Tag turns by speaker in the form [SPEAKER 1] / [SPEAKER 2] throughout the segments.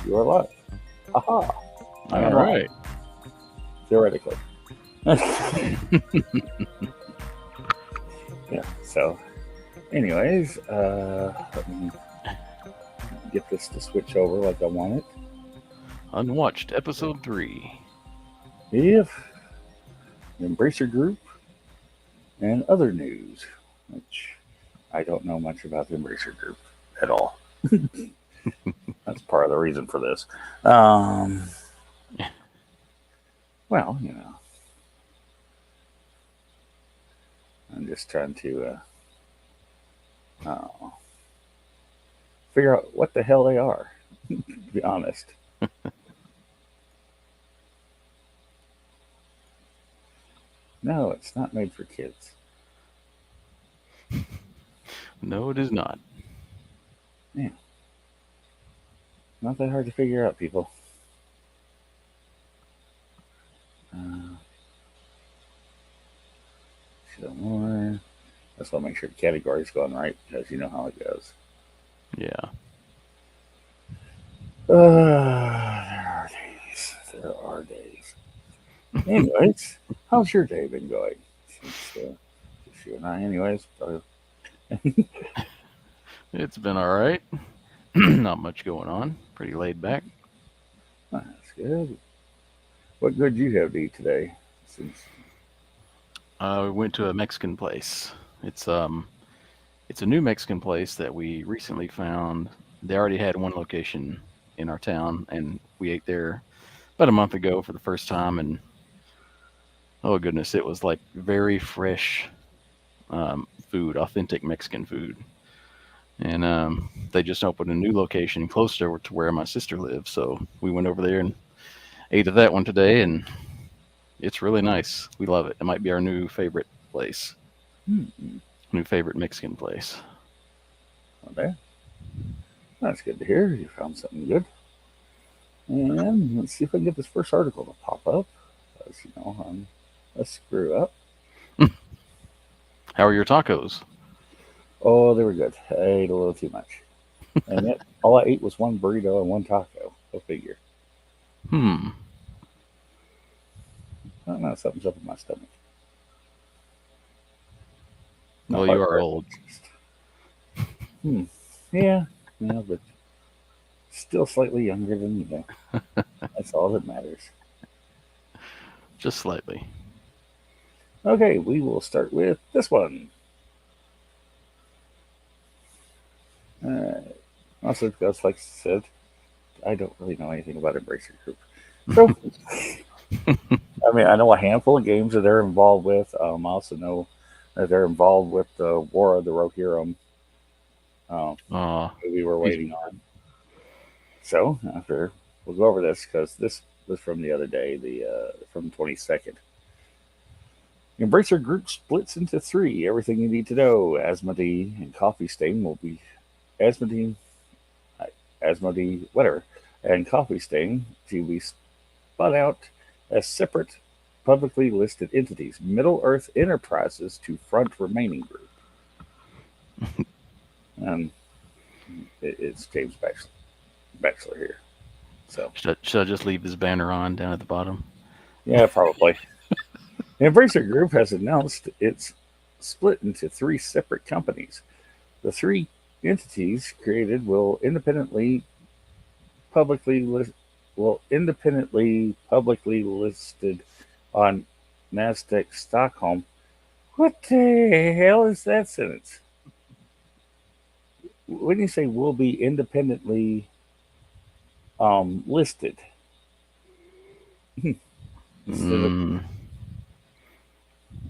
[SPEAKER 1] You are live. Aha! I am
[SPEAKER 2] All
[SPEAKER 1] live,
[SPEAKER 2] right.
[SPEAKER 1] theoretically. Yeah, so, anyways, let me get this to switch over like I want it.
[SPEAKER 2] Unwatched, episode 3.
[SPEAKER 1] If Embracer Group and other news, which I don't know much about the Embracer Group at all. That's part of the reason for this. Um, well, I'm just trying to figure out what the hell they are, to be honest. No, it's not made for kids.
[SPEAKER 2] No, it is not.
[SPEAKER 1] Yeah, not that hard to figure out, people. Uh, show more. Just want to make sure the category's going right because you know how it goes.
[SPEAKER 2] Yeah.
[SPEAKER 1] There are days. There are days. Anyways, how's your day been going? Since just you and I, anyways.
[SPEAKER 2] It's been all right. Not much going on. Pretty laid back.
[SPEAKER 1] That's good. What good you have to eat today? Since
[SPEAKER 2] We went to a Mexican place. It's a new Mexican place that we recently found. They already had one location in our town, and we ate there about a month ago for the first time. And oh goodness, it was like very fresh food, authentic Mexican food. And they just opened a new location closer to where my sister lives. So we went over there and ate at that one today, and it's really nice. We love it. It might be our new favorite place,
[SPEAKER 1] hmm,
[SPEAKER 2] new favorite Mexican place.
[SPEAKER 1] okay, that's good to hear. You found something good. And let's see if I can get this first article to pop up. As you know, I'm a screw up.
[SPEAKER 2] How are your tacos?
[SPEAKER 1] Oh, they were good. I ate a little too much. And yet, all I ate was one burrito and one taco. Go figure.
[SPEAKER 2] Hmm.
[SPEAKER 1] I don't know, something's up in my stomach. My
[SPEAKER 2] Well, you are
[SPEAKER 1] heartburn.
[SPEAKER 2] old.
[SPEAKER 1] Hmm. Yeah, yeah, but still slightly younger than you. That's all that matters.
[SPEAKER 2] Just slightly.
[SPEAKER 1] Okay, we will start with this one. Uh, also, because, like I said, I don't really know anything about Embracer Group. So, I mean, I know a handful of games that they're involved with. I also know that they're involved with the War of the Rohirrim uh, that we were
[SPEAKER 2] He's
[SPEAKER 1] waiting on. So, after we'll go over this because this was from the other day, the from the 22nd. Embracer Group splits into three. Everything you need to know. Asmodee and Coffee Stain will be Asmodee, Asmodee, whatever, and Coffee Stain to be spun out as separate publicly listed entities. Middle Earth Enterprises to front remaining group. And it's James Bachelor here. So,
[SPEAKER 2] should I just leave this banner on down at the bottom?
[SPEAKER 1] yeah, probably. The Embracer Group has announced it's split into three separate companies. The three entities created publicly list, will independently publicly listed on Nasdaq Stockholm. What the hell is that sentence? When you say will be independently listed instead of
[SPEAKER 2] Mm,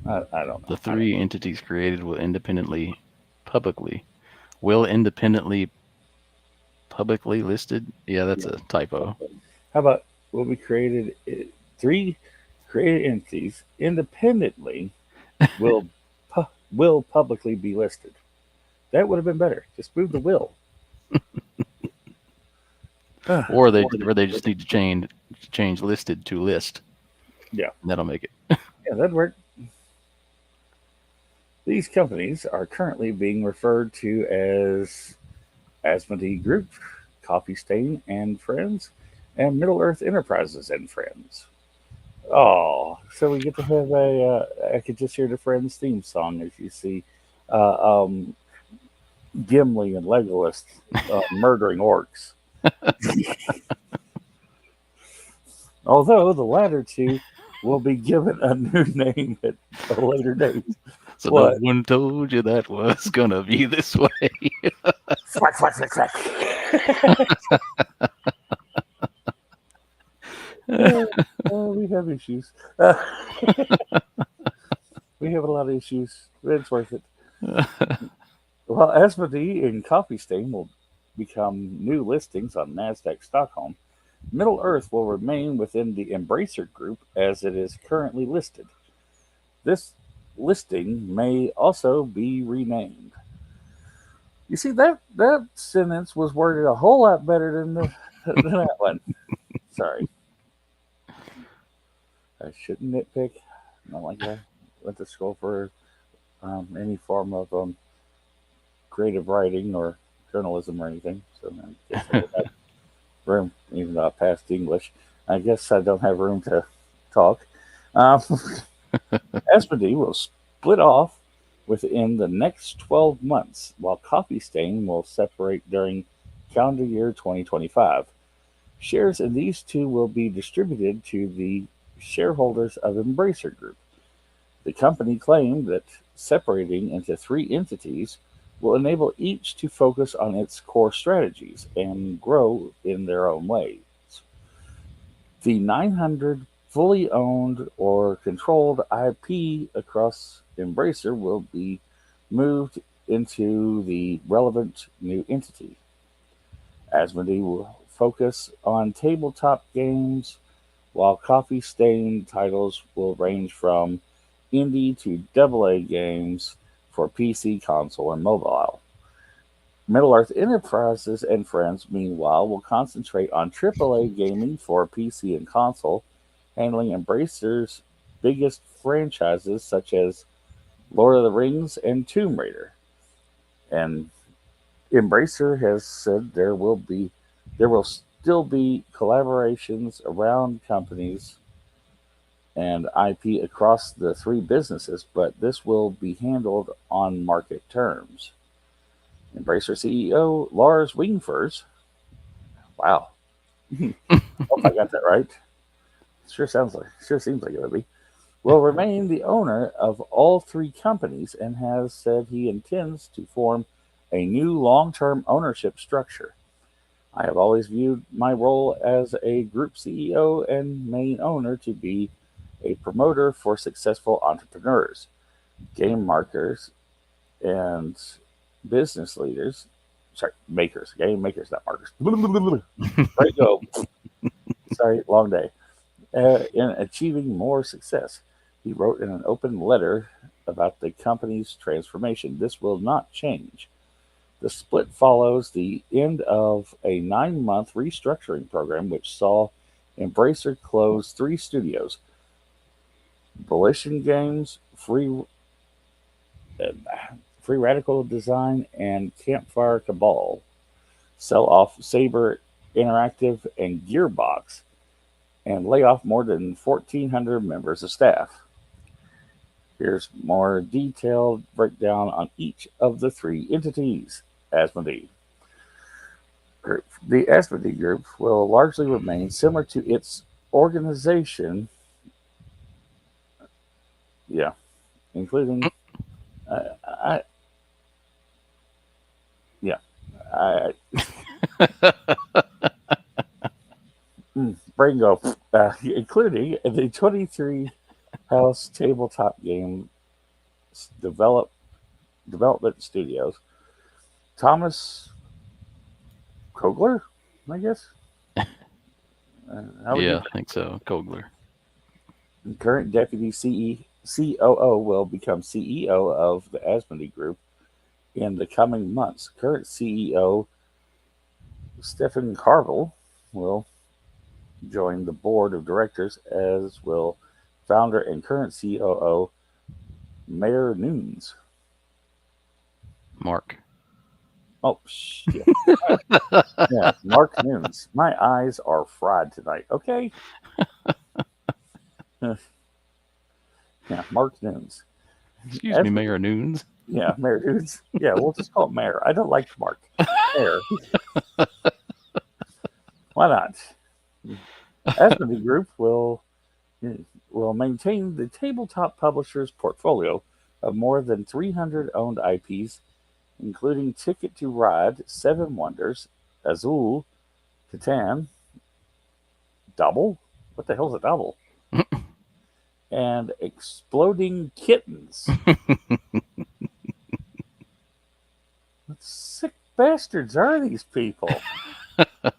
[SPEAKER 1] I don't
[SPEAKER 2] the
[SPEAKER 1] know. I don't
[SPEAKER 2] three entities created publicly will independently publicly listed. Yeah, that's
[SPEAKER 1] know.
[SPEAKER 2] a typo.
[SPEAKER 1] How about will be created three created entities independently will will publicly be listed. That would have been better. Just move the will.
[SPEAKER 2] Or they just need to change listed to list.
[SPEAKER 1] Yeah,
[SPEAKER 2] That'll make it.
[SPEAKER 1] yeah, that'd work. These companies are currently being referred to as Asmodee Group, Coffee Stain and Friends, and Middle Earth Enterprises and Friends. Oh, so we get to have a. I could just hear the Friends theme song as you see uh, um, Gimli and Legolas murdering orcs. Although the latter two will be given a new name at a later date.
[SPEAKER 2] So no
[SPEAKER 1] What?
[SPEAKER 2] one told you that was gonna be this way.
[SPEAKER 1] Smack, smack, smack, smack. We have issues. We have a lot of issues. But it's worth it. Well, Asmodee and Coffee Stain will become new listings on NASDAQ Stockholm. Middle Earth will remain within the Embracer Group as it is currently listed. This listing may also be renamed. You see, that sentence was worded a whole lot better than that one. Sorry, I shouldn't nitpick. Not like I went to school for any form of creative writing or journalism or anything. So I guess I don't have room, even though I passed English. I guess I don't have room to talk. Um, Asmodee will split off within the next 12 months, while Coffee Stain will separate during calendar year 2025. Shares in these two will be distributed to the shareholders of Embracer Group. The company claimed that separating into three entities will enable each to focus on its core strategies and grow in their own ways. The 900 fully owned or controlled IP across Embracer will be moved into the relevant new entity. Asmodee will focus on tabletop games, while Coffee Stain titles will range from indie to AA games for PC, console, and mobile. Middle Earth Enterprises and Friends, meanwhile, will concentrate on AAA gaming for PC and console, handling Embracer's biggest franchises such as Lord of the Rings and Tomb Raider. And Embracer has said there will still be collaborations around companies and IP across the three businesses, but this will be handled on market terms. Embracer CEO Lars Wingfors, wow, hope I got that right. Sure seems like it would be. Will remain the owner of all three companies and has said he intends to form a new long-term ownership structure. I have always viewed my role as a group CEO and main owner to be a promoter for successful entrepreneurs, game marketers, and business leaders. Sorry, makers, game makers, not marketers. There you go. Sorry, long day. In achieving more success. He wrote in an open letter about the company's transformation. This will not change. The split follows the end of a 9-month restructuring program, which saw Embracer close three studios: Volition Games, uh, Free Radical Design, and Campfire Cabal, sell off Saber Interactive and Gearbox, and lay off more than 1,400 members of staff. Here's more detailed breakdown on each of the three entities. Asmodee Group. The Asmodee Group will largely remain similar to its organization, yeah, including, I, yeah, I, brain go, including the 23 house tabletop game develop, development studios. Thomas Kogler, I guess. How would you
[SPEAKER 2] Yeah, I think so. Kogler.
[SPEAKER 1] current deputy COO will become CEO of the Asmodee Group in the coming months. Current CEO Stefan Carvel will join the board of directors, as will founder and current COO Mayor Nunes.
[SPEAKER 2] Mark.
[SPEAKER 1] Oh, shit. Yeah, Mark Nunes. My eyes are fried tonight. Okay. Yeah, Mark Nunes.
[SPEAKER 2] Excuse
[SPEAKER 1] As
[SPEAKER 2] me,
[SPEAKER 1] we,
[SPEAKER 2] Mayor Noons.
[SPEAKER 1] yeah, Mayor Nunes. Yeah, we'll just call it Mayor. I don't like Mark. Mayor. Why not? Asmodee Group will maintain the tabletop publisher's portfolio of more than 300 owned IPs, including Ticket to Ride, Seven Wonders, Azul, Catan, Double. What the hell's a double? And Exploding Kittens. What sick bastards are these people? As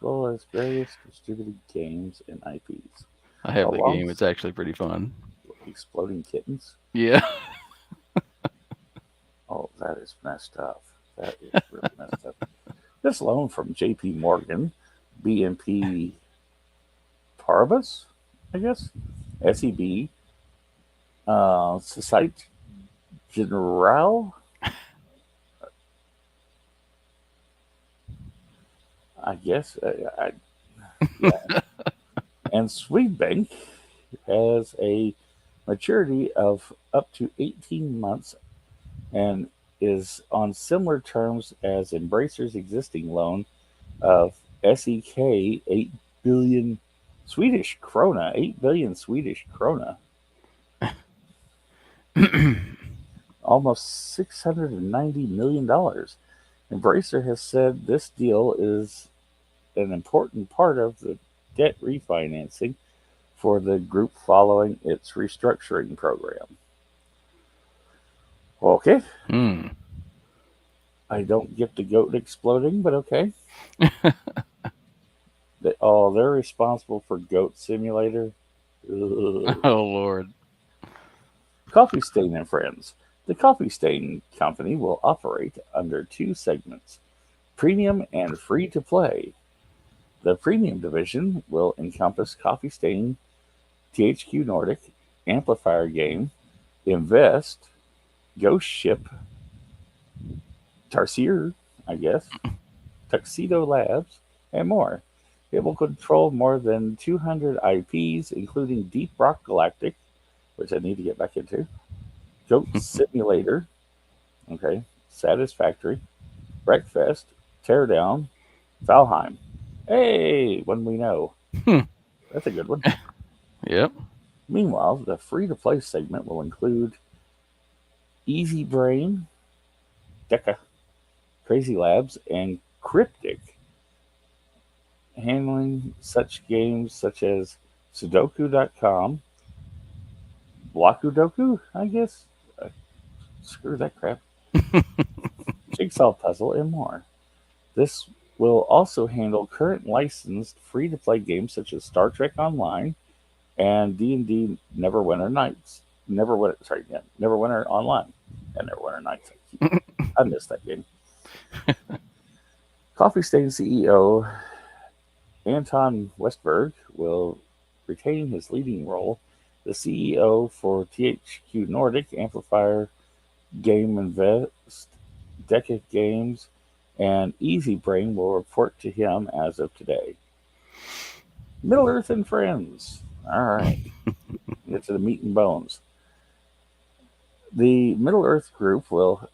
[SPEAKER 1] well as various distributed games and IPs.
[SPEAKER 2] I have the
[SPEAKER 1] Along
[SPEAKER 2] game. It's actually pretty fun.
[SPEAKER 1] Exploding Kittens.
[SPEAKER 2] Yeah.
[SPEAKER 1] Oh, that is messed up. That is really messed up. This loan from J.P. Morgan, BNP Paribas, I guess, SEB, Societe Generale, I guess, yeah. And Swedbank has a maturity of up to 18 months and is on similar terms as Embracer's existing loan of SEK 8 billion Swedish krona, 8 billion Swedish krona, almost $690 million. Embracer has said this deal is an important part of the debt refinancing for the group following its restructuring program. Okay,
[SPEAKER 2] Mm.
[SPEAKER 1] I don't get the goat exploding, but okay. They're responsible for Goat Simulator. Ugh.
[SPEAKER 2] Oh Lord.
[SPEAKER 1] Coffee Stain and Friends. The Coffee Stain Company will operate under two segments: premium and free to play. The premium division will encompass Coffee Stain, THQ Nordic, Amplifier Game, Invest, Ghost Ship, Tarsier, I guess, Tuxedo Labs, and more. It will control more than 200 IPs, including Deep Rock Galactic, which I need to get back into, Goat Simulator, okay, Satisfactory, Breakfast, Teardown, Valheim. Hey, one we know.
[SPEAKER 2] Hmm.
[SPEAKER 1] That's a good one.
[SPEAKER 2] Yep.
[SPEAKER 1] Meanwhile, the free to play segment will include Easy Brain, Deca, Crazy Labs, and Cryptic, handling such games such as Sudoku.com, Blokudoku, I guess. Screw that crap. Jigsaw Puzzle, and more. This will also handle current licensed free to play games such as Star Trek Online and D&D Neverwinter Nights. Neverwinter Online and Neverwinter Nights. I missed that game. Coffee Stain CEO Anton Westberg will retain his leading role. The CEO for THQ Nordic, Amplifier, Game Invest, Decade Games, and Easy Brain will report to him as of today. Middle Earth and Friends. All right, get to the meat and bones. The Middle Earth group will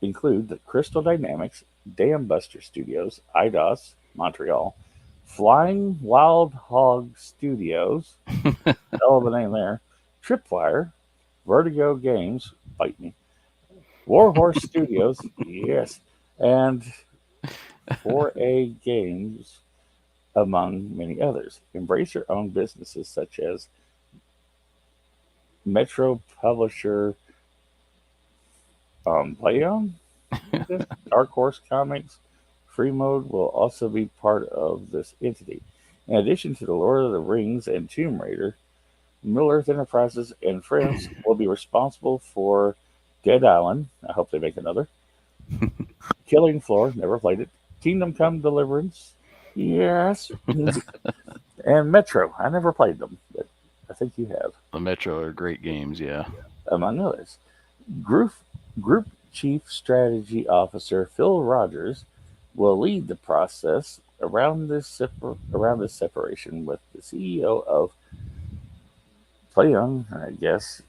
[SPEAKER 1] include the Crystal Dynamics, Dam Buster Studios, IDOS, Montreal, Flying Wild Hog Studios, hell of a name there, Tripwire, Vertigo Games, bite me, Warhorse Studios, yes, and 4A Games, among many others. Embracer owned businesses such as Metro Publisher, Playon, I guess, Dark Horse Comics. Free Mode will also be part of this entity. In addition to the Lord of the Rings and Tomb Raider, Middle Earth Enterprises and Friends will be responsible for Dead Island. I hope they make another. Killing Floor, never played it. Kingdom Come Deliverance, yes. And Metro, I never played them, but I think you have,
[SPEAKER 2] The Metro are great games. Yeah.
[SPEAKER 1] among others. Group, Group Chief Strategy Officer Phil Rogers will lead the process around this separation with the CEO of Playon, I guess.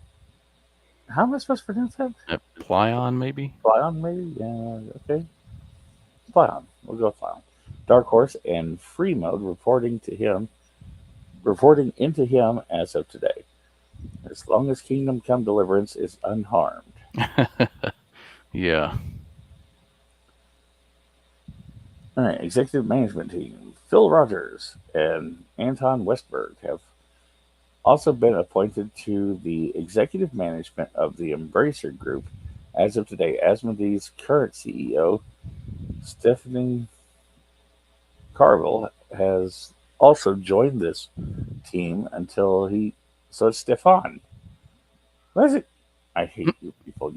[SPEAKER 1] How am I supposed to pronounce that?
[SPEAKER 2] Plyon, maybe?
[SPEAKER 1] Playon, maybe? Yeah, okay. Playon. We'll go with Playon. Dark Horse and Free Mode reporting into him as of today. As long as Kingdom Come Deliverance is unharmed.
[SPEAKER 2] Yeah.
[SPEAKER 1] All right, executive management team. Phil Rogers and Anton Westberg have also been appointed to the executive management of the Embracer Group as of today. Asmodee's current CEO, Stephanie Carville, has also joined this team until he. So it's Stefan. What is it? I hate you people.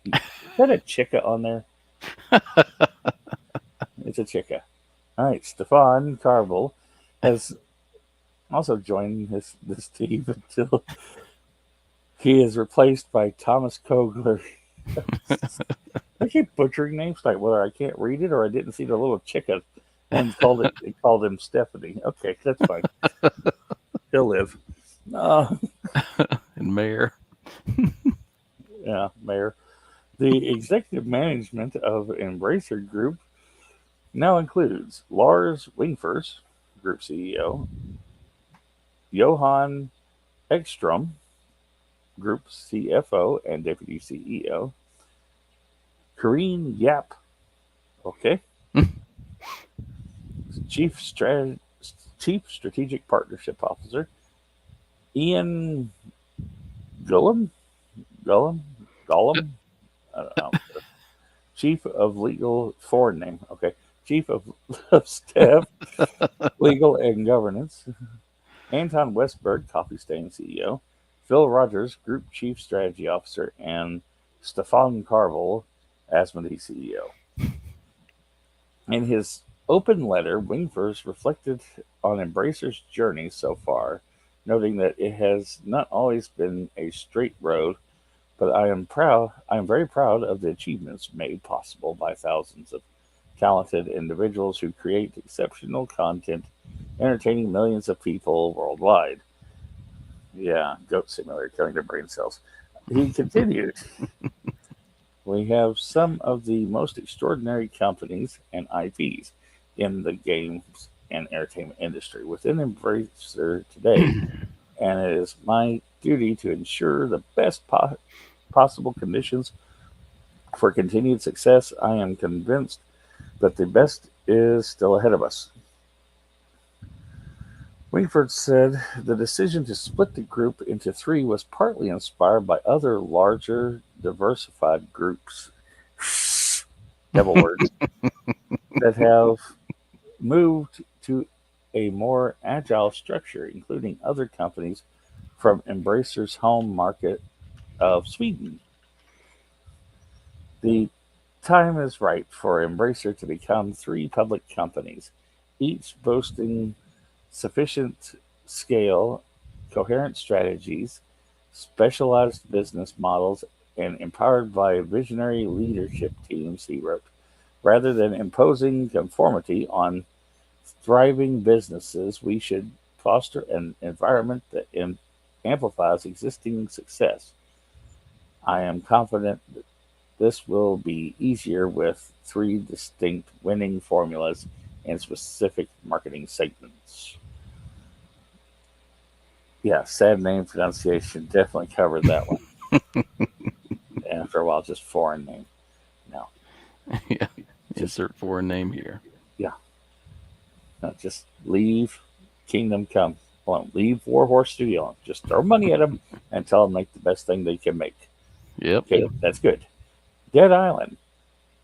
[SPEAKER 1] Is that a chica on there? It's a chica. All right, Stefan Carville has also joined this team until he is replaced by Thomas Kogler. I keep butchering names like whether I can't read it or I didn't see the little chicken and called him Stephanie. Okay, that's fine. He'll live. Uh,
[SPEAKER 2] And Mayor.
[SPEAKER 1] yeah, Mayor. The executive management of Embracer Group now includes Lars Wingfors, Group CEO, Johan Ekstrom, Group CFO and Deputy CEO, Karine Yap, okay, Chief Strat- Chief Strategic Partnership Officer, Ian Gullum, Gullum, Gollum, I don't know, Chief of Legal, foreign name, okay, Chief of Staff, Legal and Governance, Anton Westberg, Coffee Stain CEO, Phil Rogers, Group Chief Strategy Officer, and Stefan Carville, Asmodee CEO. In his open letter, Wingfors reflected on Embracer's journey so far, noting that it has not always been a straight road, but I am very proud of the achievements made possible by thousands of talented individuals who create exceptional content, entertaining millions of people worldwide. Yeah, Goat Simulator killing their brain cells. He continued, we have some of the most extraordinary companies and IPs in the games and entertainment industry within Embracer today, and it is my duty to ensure the best possible conditions for continued success. I am convinced that the best is still ahead of us. Wingford said the decision to split the group into three was partly inspired by other larger, diversified groups, devil words, that have moved to a more agile structure, including other companies from Embracer's home market of Sweden. The time is right for Embracer to become three public companies, each boasting sufficient scale, coherent strategies, specialized business models, and empowered by visionary leadership teams, he wrote. Rather than imposing conformity on thriving businesses, we should foster an environment that amplifies existing success. I am confident that this will be easier with three distinct winning formulas and specific marketing segments. Yeah, sad name pronunciation. Definitely covered that one. And after a while, just foreign name. No,
[SPEAKER 2] Yeah.
[SPEAKER 1] just,
[SPEAKER 2] Insert foreign name here.
[SPEAKER 1] yeah, no, just leave Kingdom Come alone. Leave Warhorse Studio alone. Just throw money at them and tell them make the best thing they can make.
[SPEAKER 2] Yep.
[SPEAKER 1] Okay, that's good. Dead Island.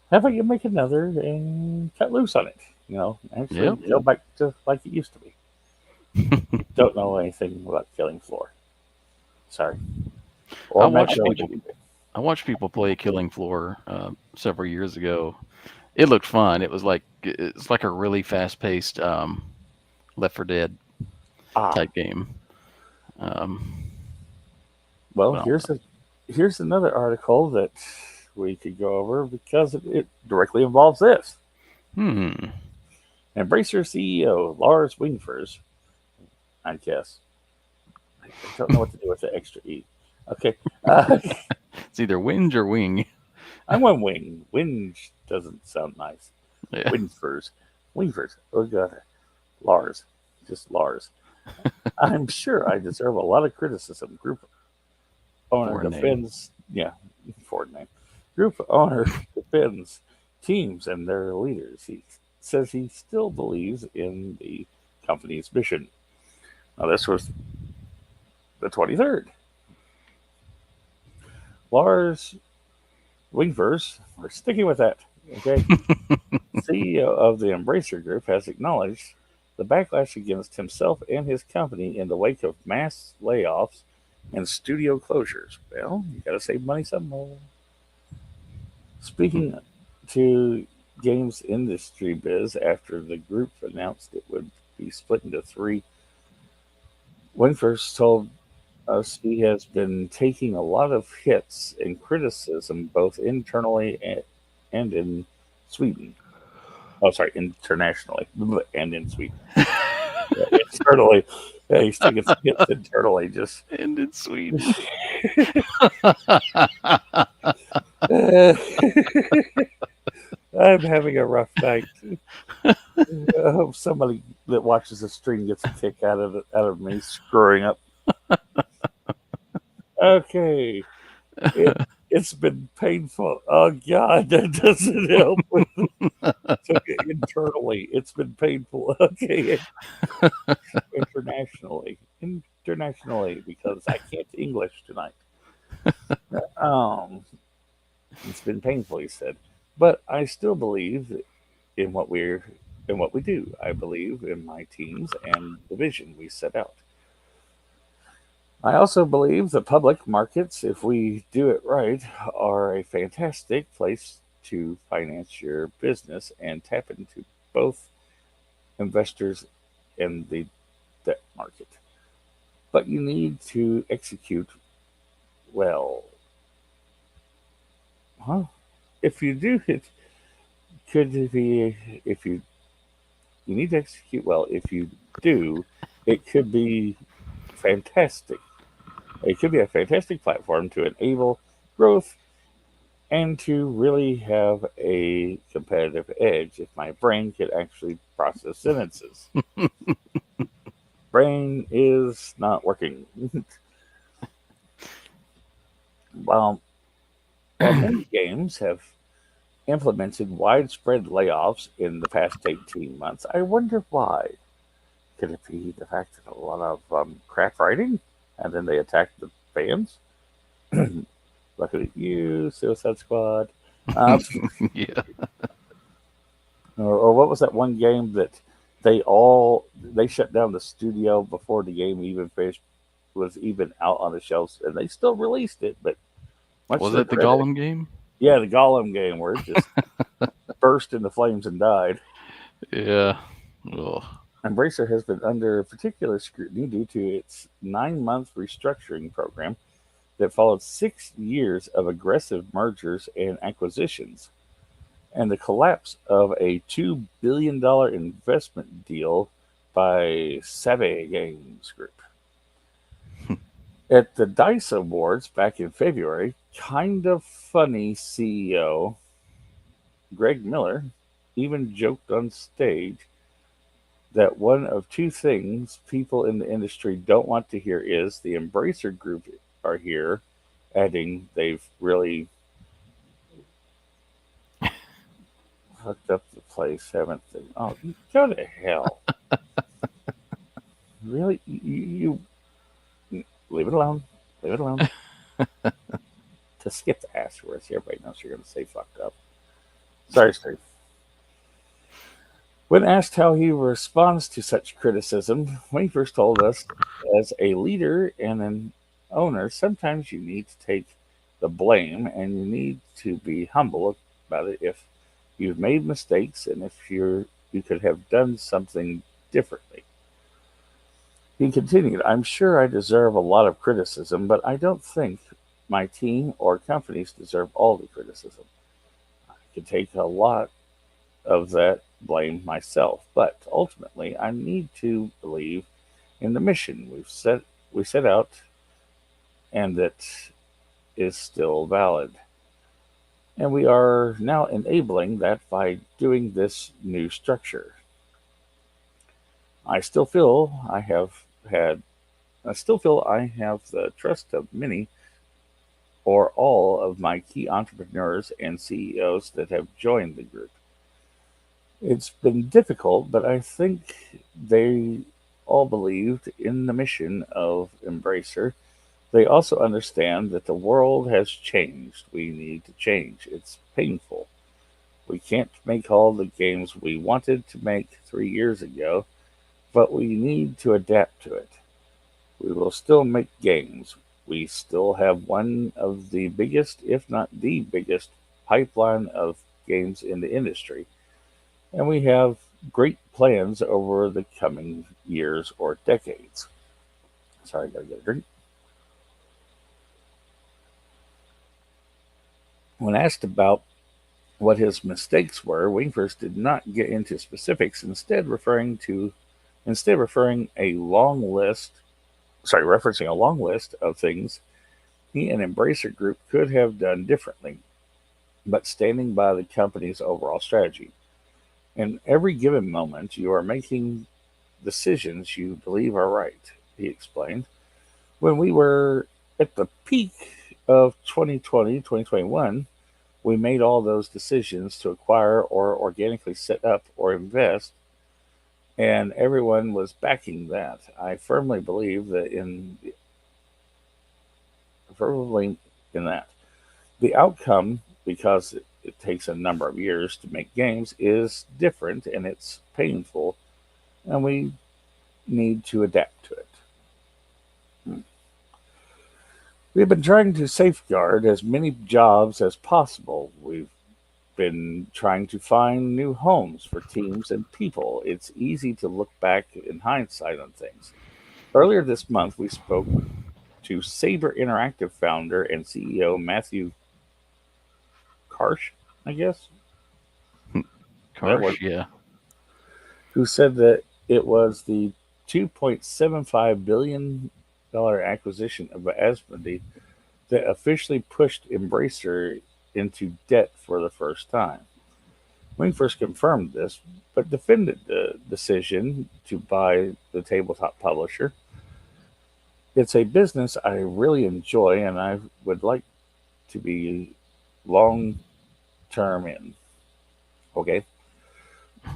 [SPEAKER 1] How about you make another and cut loose on it? Actually
[SPEAKER 2] Yep.
[SPEAKER 1] go back to like it used to be. Don't know anything about Killing Floor. Sorry.
[SPEAKER 2] I
[SPEAKER 1] Or
[SPEAKER 2] watched
[SPEAKER 1] Metro.
[SPEAKER 2] people. I watched people play Killing Floor several years ago. It looked fun. It's like a really fast paced Left 4 Dead
[SPEAKER 1] Ah,
[SPEAKER 2] type game. Um,
[SPEAKER 1] well,
[SPEAKER 2] but I don't know.
[SPEAKER 1] here's another article that we could go over because it directly involves this.
[SPEAKER 2] Hmm.
[SPEAKER 1] Embracer CEO Lars Wingfors, I guess. I don't know what to do with the extra E. Okay.
[SPEAKER 2] It's either whinge or wing.
[SPEAKER 1] I went wing. Whinge doesn't sound nice.
[SPEAKER 2] Yeah.
[SPEAKER 1] Wingfors. Wingfors. Oh, God. Lars. Just Lars. I'm sure I deserve a lot of criticism. Group owner
[SPEAKER 2] Foreign name.
[SPEAKER 1] defends, yeah, Ford name. Group owner defends teams and their leaders. He says he still believes in the company's mission. Now, this was the 23rd. Lars Wingfors, we're sticking with that, okay? CEO of the Embracer Group has acknowledged the backlash against himself and his company in the wake of mass layoffs and studio closures. Well, you got to save money somewhere. Speaking to games industry biz after the group announced it would be split into three, Wingfors told us he has been taking a lot of hits and criticism both internally and in Sweden. Oh, sorry, internationally and in Sweden. Yeah, internally, yeah, he's taking some hits internally. Just
[SPEAKER 2] And in Sweden.
[SPEAKER 1] I'm having a rough night. I hope somebody that watches the stream gets a kick out of me screwing up. Okay, it it's been painful. Oh God, that doesn't help with took it internally. It's been painful. Okay, internationally because I can't English tonight. Um, it's been painful, he said, but I still believe in what we do. I believe in my teams and the vision we set out. I also believe the public markets, if we do it right, are a fantastic place to finance your business and tap into both investors and the debt market. But you need to execute well. Huh? If you do it, could it be if you need to execute well. If you do, it could be fantastic. It could be a fantastic platform to enable growth and to really have a competitive edge if my brain could actually process sentences. Brain is not working. while, while many games have implemented widespread layoffs in the past 18 months, I wonder why. Could it be the fact that a lot of crap writing and then they attack the fans? Lucky at you, Suicide Squad. Uh,
[SPEAKER 2] Yeah.
[SPEAKER 1] or what was that one game that they shut down the studio before the game even finished was even out on the shelves and they still released it, but much
[SPEAKER 2] Was
[SPEAKER 1] to their
[SPEAKER 2] that the
[SPEAKER 1] credit.
[SPEAKER 2] Gollum game?
[SPEAKER 1] Yeah, the Gollum game where it just burst into flames and died.
[SPEAKER 2] Yeah. Ugh.
[SPEAKER 1] Embracer has been under particular scrutiny due to its 9-month restructuring program that followed 6 years of aggressive mergers and acquisitions, and the collapse of a $2 billion investment deal by Save Games Group. At the DICE Awards back in February, Kind of Funny CEO Greg Miller even joked on stage that one of two things people in the industry don't want to hear is the Embracer Group are here, adding they've really fucked up the place, haven't they? Oh, go to hell. Really? You leave it alone. Leave it alone. To skip the afterwards, everybody knows you're going to say fucked up. Sorry, Steve. When asked how he responds to such criticism, when he first told us, as a leader and an owner, sometimes you need to take the blame and you need to be humble about it if you've made mistakes and if you could have done something differently. He continued, I'm sure I deserve a lot of criticism, but I don't think my team or companies deserve all the criticism. I can take a lot of that blame myself, but ultimately I need to believe in the mission we set out and that is still valid. And we are now enabling that by doing this new structure. I still feel I have had I still feel I have the trust of many or all of my key entrepreneurs and CEOs that have joined the group. It's been difficult, but I think they all believed in the mission of Embracer. They also understand that the world has changed. We need to change. It's painful. We can't make all the games we wanted to make 3 years ago, but we need to adapt to it. We will still make games. We still have one of the biggest, if not the biggest, pipeline of games in the industry. And we have great plans over the coming years or decades. Sorry, I gotta get a drink. When asked about what his mistakes were, Wingfirst did not get into specifics, instead referring a long list referencing a long list of things he and Embracer Group could have done differently, but standing by the company's overall strategy. In every given moment, you are making decisions you believe are right, he explained. When we were at the peak of 2020, 2021, we made all those decisions to acquire or organically set up or invest, and everyone was backing that. I firmly in that. The outcome, because it takes a number of years to make games, is different and it's painful, and we need to adapt to it. We've been trying to safeguard as many jobs as possible. We've been trying to find new homes for teams and people. It's easy to look back in hindsight on things. Earlier this month, we spoke to Saber Interactive founder and CEO Matthew Karsh, I guess that was,
[SPEAKER 2] Karsh, yeah.
[SPEAKER 1] who said that it was the $2.75 billion acquisition of Asmodee that officially pushed Embracer into debt for the first time. Wingfirst confirmed this, but defended the decision to buy the tabletop publisher. It's a business I really enjoy and I would like to be long term in. Okay.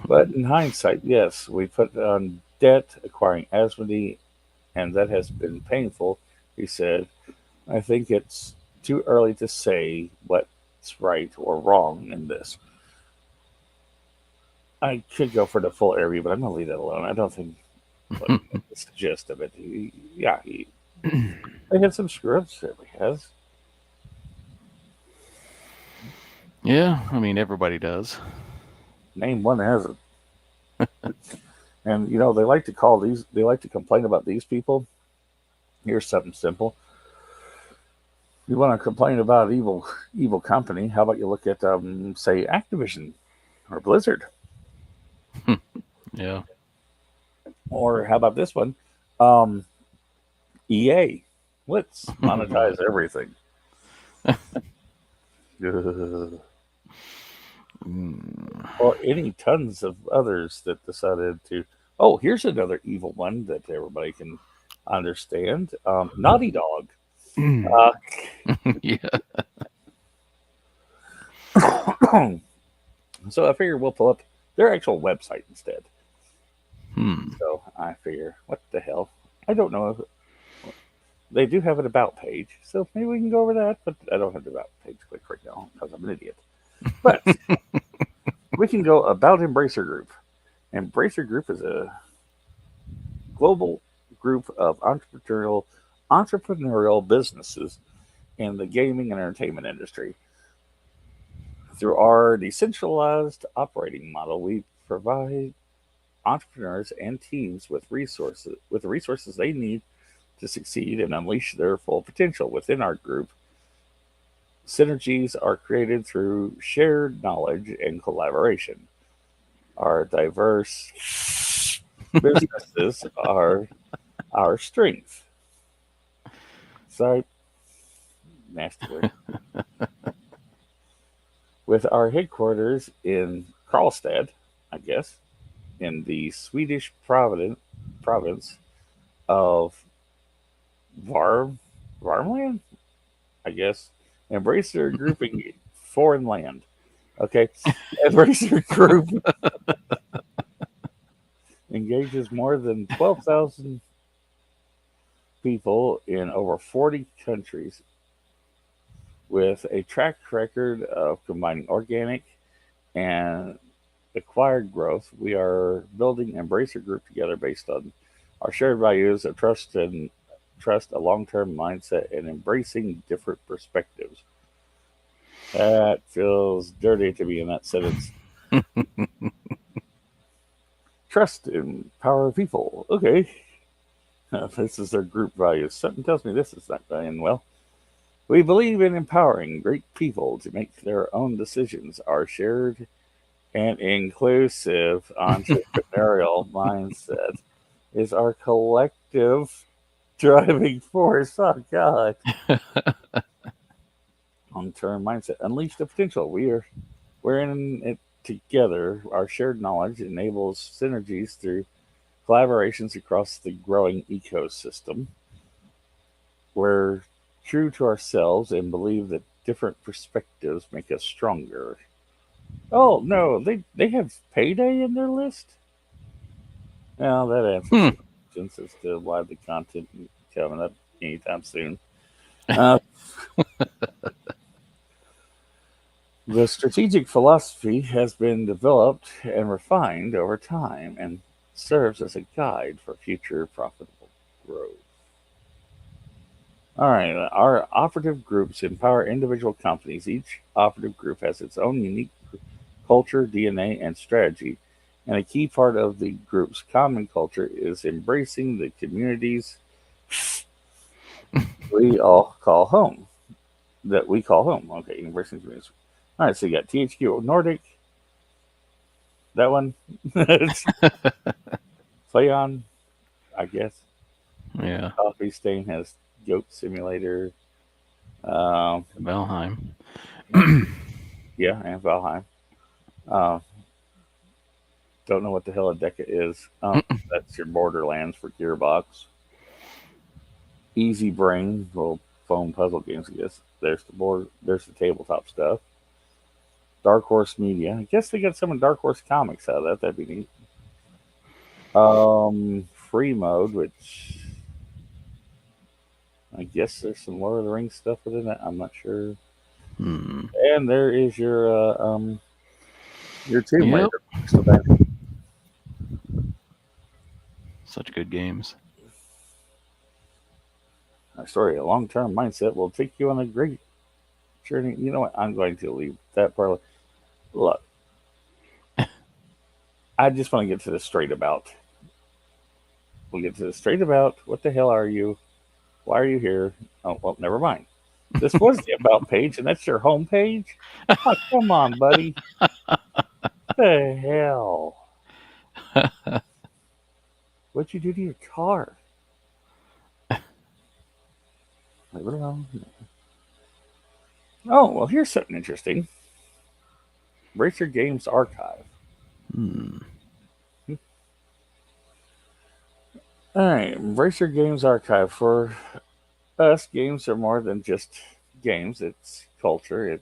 [SPEAKER 1] But in hindsight, yes, we put on debt acquiring Asmodee, and that has been painful, he said. I think it's too early to say what's right or wrong in this. I could go for the full interview, but I'm going to leave that alone. I don't think like, that's the gist of it. They have some screw ups that he has.
[SPEAKER 2] Yeah, I mean everybody does.
[SPEAKER 1] Name one that hasn't. And they like to complain about these people. Here's something simple. You want to complain about evil company? How about you look at say Activision or Blizzard,
[SPEAKER 2] Yeah.
[SPEAKER 1] or how about this one, um, EA? Let's monetize everything. Ugh.
[SPEAKER 2] Mm.
[SPEAKER 1] Or any tons of others that decided to. Oh, here's another evil one that everybody can understand. Naughty Dog. Uh,
[SPEAKER 2] Yeah.
[SPEAKER 1] so I figure we'll pull up their actual website instead.
[SPEAKER 2] Hmm.
[SPEAKER 1] So I figure, what the hell? I don't know if they do have an about page, so maybe we can go over that. But I don't have the about page click right now because I'm an idiot. But we can go about Embracer Group. Embracer Group is a global group of entrepreneurial businesses in the gaming and entertainment industry. Through our decentralized operating model, we provide entrepreneurs and teams with the resources they need to succeed and unleash their full potential. Within our group, Synergies are created through shared knowledge and collaboration. Our diverse businesses are our strength. Sorry, nasty word. With our headquarters in Karlstad, I guess, in the Swedish province of Varm, Varmland, I guess. Embracer grouping foreign land. Okay. Embracer group engages more than 12,000 people in over 40 countries with a track record of combining organic and acquired growth. We are building Embracer Group together based on our shared values of trust, a long-term mindset, and embracing different perspectives. That feels dirty to be in that sentence. Trust and power of people. Okay. This is their group values. Something tells me this is not going well. We believe in empowering great people to make their own decisions. Our shared and inclusive entrepreneurial mindset is our collective driving force. Oh, God. Long term mindset. Unleash the potential. We're in it together. Our shared knowledge enables synergies through collaborations across the growing ecosystem. We're true to ourselves and believe that different perspectives make us stronger. Oh no, they have payday in their list. Well, that answers
[SPEAKER 2] Hmm.
[SPEAKER 1] some questions as to why the content is coming up anytime soon. Uh, the strategic philosophy has been developed and refined over time and serves as a guide for future profitable growth. All right, our operative groups empower individual companies. Each operative group has its own unique culture, DNA, and strategy. And a key part of the group's common culture is embracing the communities we all call home. That we call home. Okay, embracing communities. All right, so you got THQ Nordic, that one. Play on, I guess.
[SPEAKER 2] Yeah.
[SPEAKER 1] Coffee Stain has Goat Simulator. Um,
[SPEAKER 2] Valheim.
[SPEAKER 1] yeah, and Valheim. Uh, don't know what the hell a Deca is. That's your Borderlands for Gearbox. Easy Brain, little phone puzzle games, I guess. There's the board. There's the tabletop stuff. Dark Horse Media. I guess they got some of Dark Horse comics out of that. That'd be neat. Free Mode, which I guess there's some Lord of the Rings stuff within that. I'm not sure.
[SPEAKER 2] Hmm.
[SPEAKER 1] And there is your Tomb
[SPEAKER 2] Yep.
[SPEAKER 1] Raider. So that
[SPEAKER 2] Such good games.
[SPEAKER 1] story, a long-term mindset will take you on a great journey. You know what? I'm going to leave that part. Look, I just want to get to the straight about. We'll get to the straight about. What the hell are you? Why are you here? Oh, well, never mind. This was the about page, and that's your home page? Oh, come on, buddy. The hell? What'd you do to your car? Leave it alone. Oh, well, here's something interesting. Racer Games Archive.
[SPEAKER 2] Hmm.
[SPEAKER 1] All right, Racer Games Archive. For us, games are more than just games. It's culture. It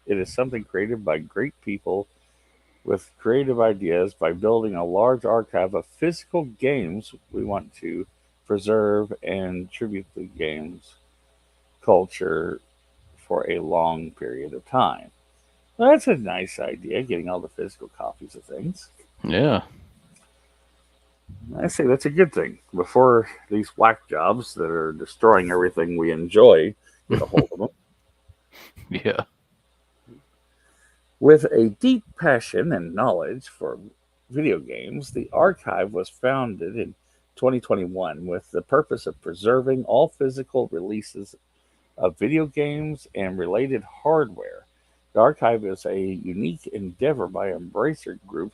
[SPEAKER 1] is something created by great people with creative ideas. By building a large archive of physical games, we want to preserve and tribute the games culture for a long period of time. Well, that's a nice idea, getting all the physical copies of things.
[SPEAKER 2] Yeah.
[SPEAKER 1] I say that's a good thing. Before these whack jobs that are destroying everything we enjoy get a hold of them.
[SPEAKER 2] Yeah.
[SPEAKER 1] With a deep passion and knowledge for video games, the archive was founded in 2021 with the purpose of preserving all physical releases of video games and related hardware. The archive is a unique endeavor by Embracer Group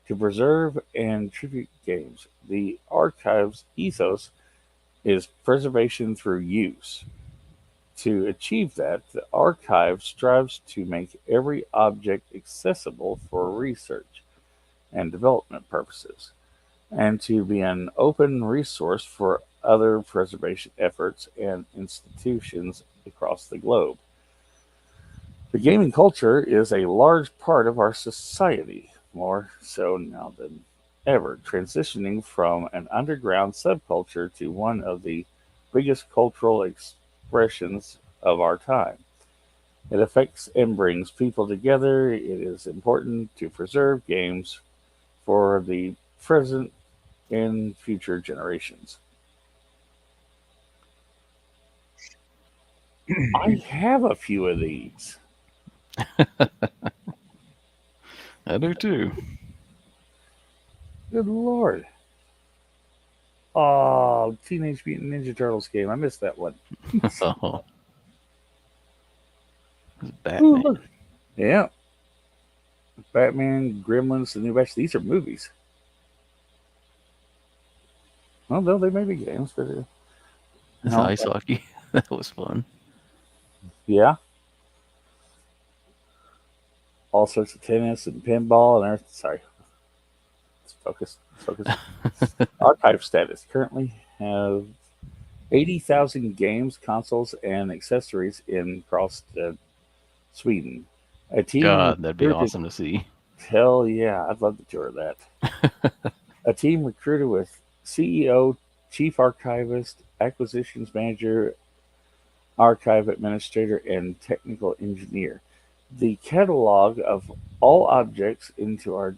[SPEAKER 1] to preserve and tribute games. The archive's ethos is preservation through use. To achieve that, the archive strives to make every object accessible for research and development purposes, and to be an open resource for other preservation efforts and institutions across the globe. The gaming culture is a large part of our society, more so now than ever, transitioning from an underground subculture to one of the biggest cultural expressions of our time. It affects and brings people together. It is important to preserve games for the present and future generations. I have a few of these.
[SPEAKER 2] I do too.
[SPEAKER 1] Good lord. Oh, Teenage Mutant Ninja Turtles game. I missed that one.
[SPEAKER 2] Oh, it's
[SPEAKER 1] Ooh,
[SPEAKER 2] Batman.
[SPEAKER 1] look. Yeah. Batman, Gremlins, The New Batch. These are movies. Well, no, they may be games, but
[SPEAKER 2] That's
[SPEAKER 1] no.
[SPEAKER 2] ice hockey. That was fun.
[SPEAKER 1] Yeah. All sorts of tennis and pinball and everything. Sorry. Let's focus. Let's focus. Archive status. Currently have 80,000 games, consoles, and accessories in across Sweden. A team
[SPEAKER 2] God, that'd be
[SPEAKER 1] recruited.
[SPEAKER 2] awesome to see.
[SPEAKER 1] Hell yeah, I'd love to tour that. A team recruited with CEO, chief archivist, acquisitions manager, archive administrator, and technical engineer. The catalog of all objects into our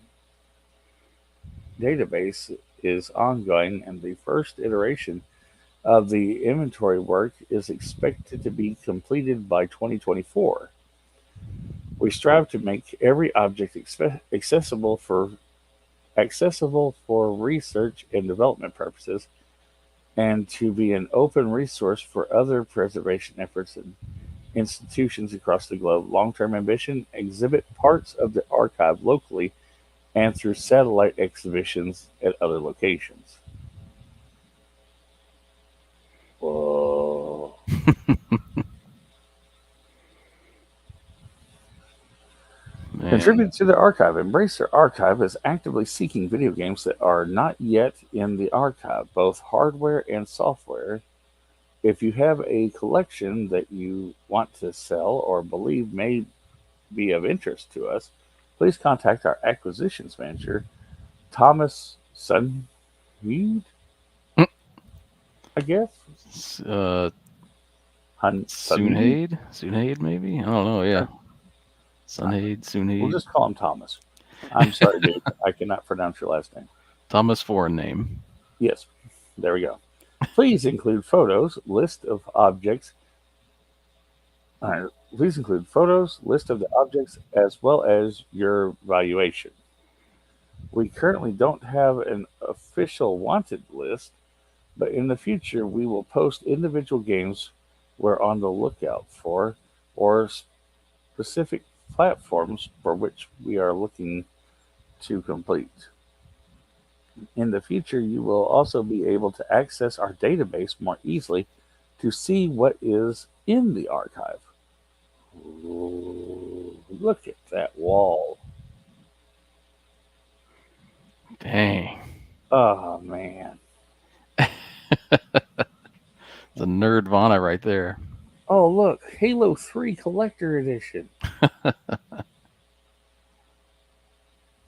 [SPEAKER 1] database is ongoing, and the first iteration of the inventory work is expected to be completed by 2024. We strive to make every object accessible for research and development purposes, and to be an open resource for other preservation efforts and institutions across the globe. Long term ambition: exhibit parts of the archive locally and through satellite exhibitions at other locations. Whoa.
[SPEAKER 2] Man,
[SPEAKER 1] Contribute to the archive. Embracer Archive is actively seeking video games that are not yet in the archive, both hardware and software. If you have a collection that you want to sell or believe may be of interest to us, please contact our acquisitions manager, Thomas Sunheed, I guess.
[SPEAKER 2] uh,
[SPEAKER 1] Sunheed?
[SPEAKER 2] Soonhade, maybe. I don't know. Yeah, Sunhade,
[SPEAKER 1] We'll
[SPEAKER 2] Soonhade.
[SPEAKER 1] just call him Thomas. I'm sorry, dude. I cannot pronounce your last name.
[SPEAKER 2] Thomas foreign name.
[SPEAKER 1] Yes, there we go. Please include photos, list of objects. Please include photos, list of the objects, as well as your valuation. We currently don't have an official wanted list, but in the future we will post individual games we're on the lookout for or specific platforms for which we are looking to complete. In the future, you will also be able to access our database more easily to see what is in the archive. Ooh, look at that wall.
[SPEAKER 2] Dang,
[SPEAKER 1] Oh, man.
[SPEAKER 2] it's a nerdvana right there.
[SPEAKER 1] Oh, look. Halo 3 Collector Edition.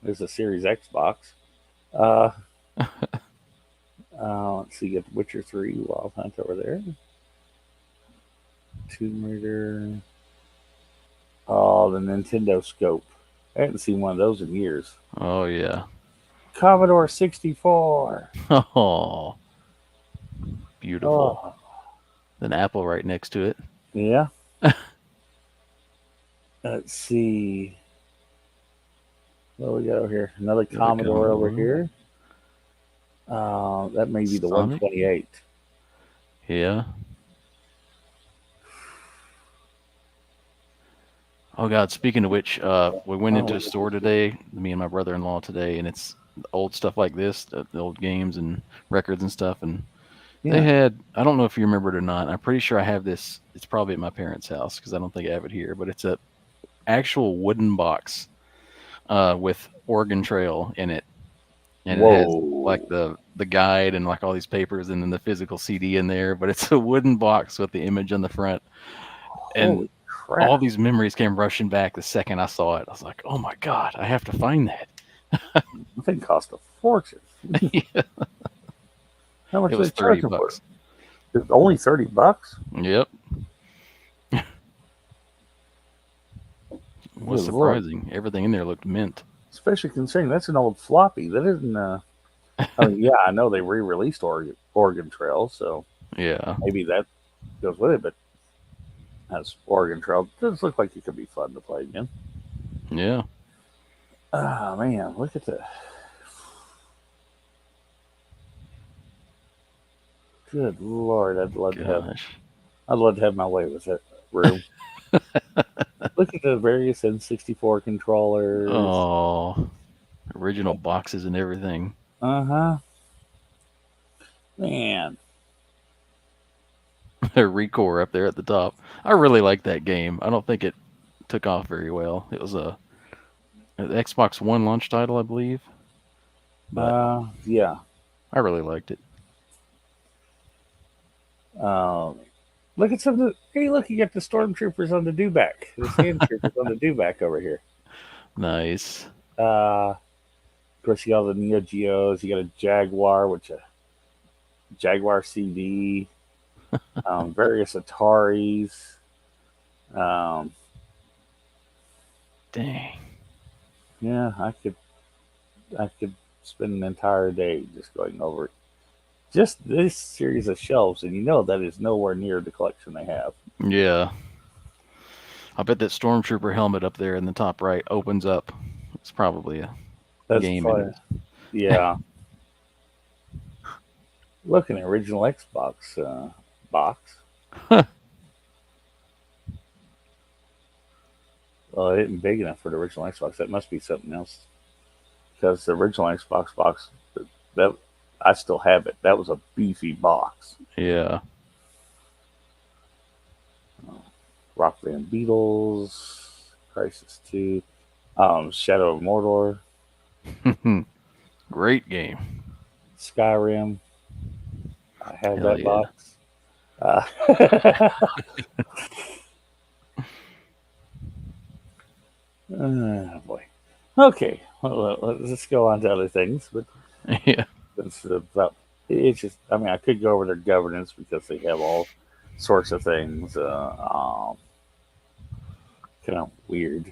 [SPEAKER 1] There's a Series Xbox. Uh, let's see. You got The Witcher 3 Wild Hunt over there. Tomb Raider. Oh, the Nintendo Scope. I haven't seen one of those in years.
[SPEAKER 2] Oh yeah.
[SPEAKER 1] Commodore 64.
[SPEAKER 2] Oh, beautiful.
[SPEAKER 1] Oh,
[SPEAKER 2] An apple right next to it.
[SPEAKER 1] yeah. Let's see. What we got over here? Another
[SPEAKER 2] Another
[SPEAKER 1] Commodore over
[SPEAKER 2] Commodore.
[SPEAKER 1] here. That may be the
[SPEAKER 2] Sonic.
[SPEAKER 1] 128.
[SPEAKER 2] Yeah. Oh God! Speaking of which, we went
[SPEAKER 1] Oh,
[SPEAKER 2] into a store today, me and my brother-in-law today, and it's old stuff like this, the old games and records and stuff. And they
[SPEAKER 1] yeah.
[SPEAKER 2] had, I don't know if you remember it or not. I'm pretty sure I have this. It's probably at my parents' house because I don't think I have it here. But it's a actual wooden box with Oregon Trail in it, and it has like
[SPEAKER 1] Whoa.
[SPEAKER 2] the guide and like all these papers, and then the physical CD in there. But it's a wooden box with the image on the front, and
[SPEAKER 1] Holy
[SPEAKER 2] all
[SPEAKER 1] crap.
[SPEAKER 2] these memories came rushing back the second I saw it. I was like, "Oh my god, I have to find that."
[SPEAKER 1] The thing cost a fortune.
[SPEAKER 2] It
[SPEAKER 1] How much are
[SPEAKER 2] was
[SPEAKER 1] they
[SPEAKER 2] 30
[SPEAKER 1] charging for it?
[SPEAKER 2] bucks.
[SPEAKER 1] It's only $30.
[SPEAKER 2] Yep. Was
[SPEAKER 1] Good lord.
[SPEAKER 2] surprising. Everything in there looked mint.
[SPEAKER 1] Especially considering that's an old floppy. That isn't. I mean, yeah, I know they re-released Oregon Trail, so
[SPEAKER 2] Yeah.
[SPEAKER 1] maybe that goes with it. But as Oregon Trail does look like it could be fun to play again.
[SPEAKER 2] Yeah.
[SPEAKER 1] Ah man, look at the good lord.
[SPEAKER 2] Gosh.
[SPEAKER 1] I'd love to have my way with that room. Look at the various N64 controllers.
[SPEAKER 2] Oh, original boxes and everything.
[SPEAKER 1] Uh huh. Man.
[SPEAKER 2] Recore up there at the top. I really like that game. I don't think it took off very well. It was a an Xbox One launch title, I believe, but
[SPEAKER 1] Yeah.
[SPEAKER 2] I really liked it.
[SPEAKER 1] Um, look at some of the. Hey, look, you got the stormtroopers on the dewback. The sand troopers on the dewback over here.
[SPEAKER 2] Nice.
[SPEAKER 1] Of course, you got all the Neo Geos. You got a Jaguar, which a Jaguar CD. Various Ataris. Um,
[SPEAKER 2] Dang.
[SPEAKER 1] yeah, I could spend an entire day just going over just this series of shelves, and you know that is nowhere near the collection they have.
[SPEAKER 2] Yeah. I bet that stormtrooper helmet up there in the top right opens up. It's probably a
[SPEAKER 1] That's
[SPEAKER 2] game in
[SPEAKER 1] fun.
[SPEAKER 2] it.
[SPEAKER 1] Yeah, look, an original Xbox box. Well, it isn't big enough for the original Xbox. That must be something else because the original Xbox box that I still have it. That was a beefy box.
[SPEAKER 2] Yeah.
[SPEAKER 1] Rock Band Beatles, Crisis 2, Shadow of Mordor,
[SPEAKER 2] Great game.
[SPEAKER 1] Skyrim. I have
[SPEAKER 2] Hell
[SPEAKER 1] that
[SPEAKER 2] yeah.
[SPEAKER 1] box. Uh, oh boy. Okay, well, let's go on to other things. But
[SPEAKER 2] Yeah.
[SPEAKER 1] it's about it's just. I mean, I could go over their governance because they have all sorts of things, kind of weird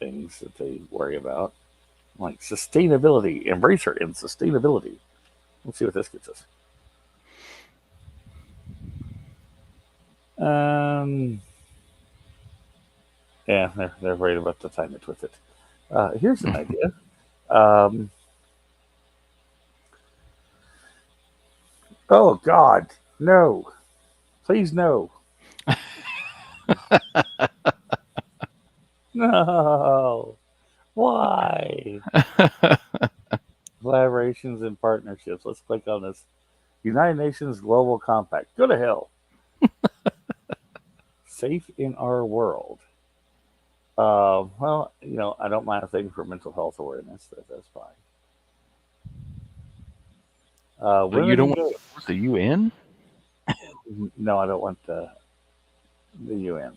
[SPEAKER 1] things that they worry about, like sustainability, embracer and sustainability. Let's see what this gets us. Um, yeah, they're worried about the time it with it. Here's an idea. Um, oh God, no! Please no! No! Why? Collaborations and partnerships. Let's click on this. United Nations Global Compact. Go to hell. Safe in our world. Well, I don't mind a thing for mental health awareness. That's fine.
[SPEAKER 2] But you
[SPEAKER 1] Women
[SPEAKER 2] don't
[SPEAKER 1] in
[SPEAKER 2] want
[SPEAKER 1] games.
[SPEAKER 2] to support the UN?
[SPEAKER 1] No, I don't want the UN.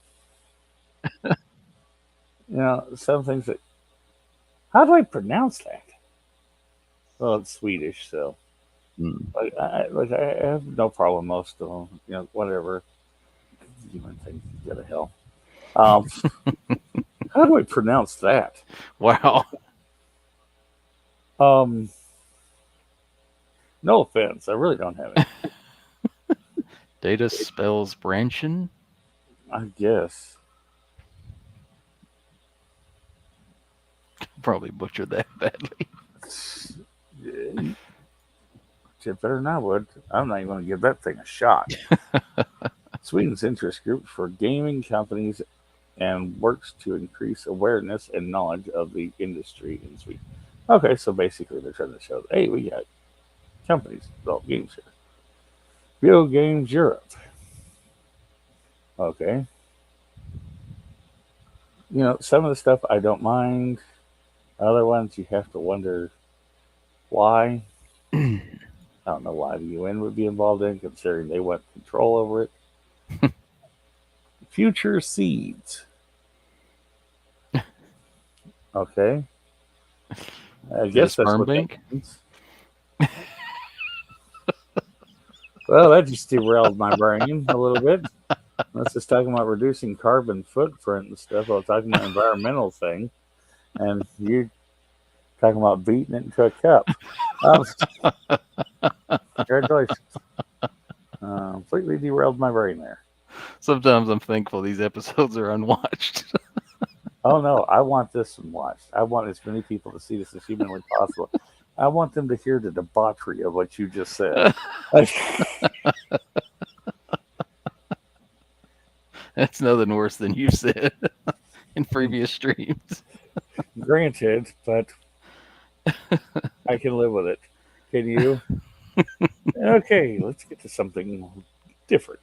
[SPEAKER 1] Some things that. How do I pronounce that? Well, it's Swedish, so
[SPEAKER 2] Mm.
[SPEAKER 1] I have no problem with most of them. Whatever. UN things go to hell. Um, how do I pronounce that?
[SPEAKER 2] Wow.
[SPEAKER 1] Um, no offense, I really don't have any.
[SPEAKER 2] Data spells branching?
[SPEAKER 1] I guess.
[SPEAKER 2] Probably butchered that badly.
[SPEAKER 1] Yeah, shit, better than I would. I'm not even going to give that thing a shot. Sweden's interest group for gaming companies and works to increase awareness and knowledge of the industry in Sweden. Okay, so basically they're trying to show, hey, we got companies that develop games here. Video Games Europe. Okay. Some of the stuff I don't mind. Other ones you have to wonder why. I don't know why the UN would be involved in, considering they want control over it. Future Seeds. Okay. I
[SPEAKER 2] Is it a
[SPEAKER 1] guess that's
[SPEAKER 2] sperm
[SPEAKER 1] what that
[SPEAKER 2] bank?
[SPEAKER 1] means. Well, that just derailed my brain a little bit. Let's just talking about reducing carbon footprint and stuff. I was talking about environmental thing, and you talking about beating it into a cup. Um, Congratulations. Completely derailed my brain there.
[SPEAKER 2] Sometimes I'm thankful these episodes are unwatched.
[SPEAKER 1] Oh no, I want this one watched. I want as many people to see this as humanly possible. I want them to hear the debauchery of what you just said.
[SPEAKER 2] That's nothing worse than you said in previous streams.
[SPEAKER 1] Granted, but I can live with it. Can you? Okay, let's get to something different.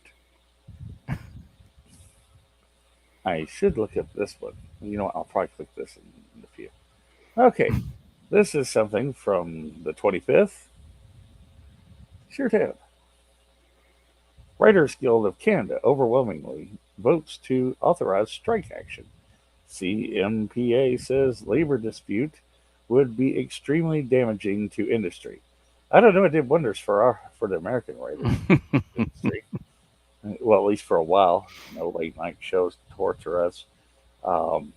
[SPEAKER 1] I should look up this one. You know what? I'll probably click this in a few. Okay, this is something from the 25th. Sure tab. Writers Guild of Canada overwhelmingly votes to authorize strike action. CMPA says labor dispute would be extremely damaging to industry. I don't know. It did wonders for the American writers industry. Well, at least for a while. No late night shows to torture us. Um,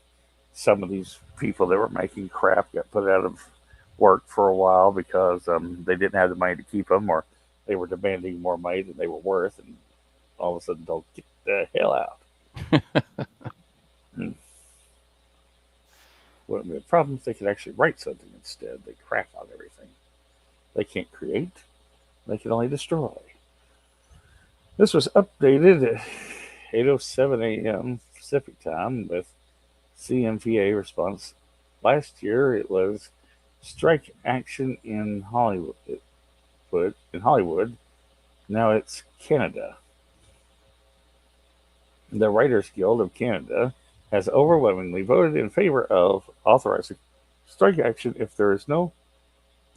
[SPEAKER 1] some of these people that were making crap got put out of work for a while because they didn't have the money to keep them, or they were demanding more money than they were worth, and all of a sudden they'll get the hell out. Hmm. Well, the problem is they could actually write something instead. They crap on everything. They can't create. They can only destroy. This was updated at 8:07 a.m. Pacific time with CMPA response. Last year it was strike action in Hollywood. Now it's Canada. The Writers Guild of Canada has overwhelmingly voted in favor of authorizing strike action if there is no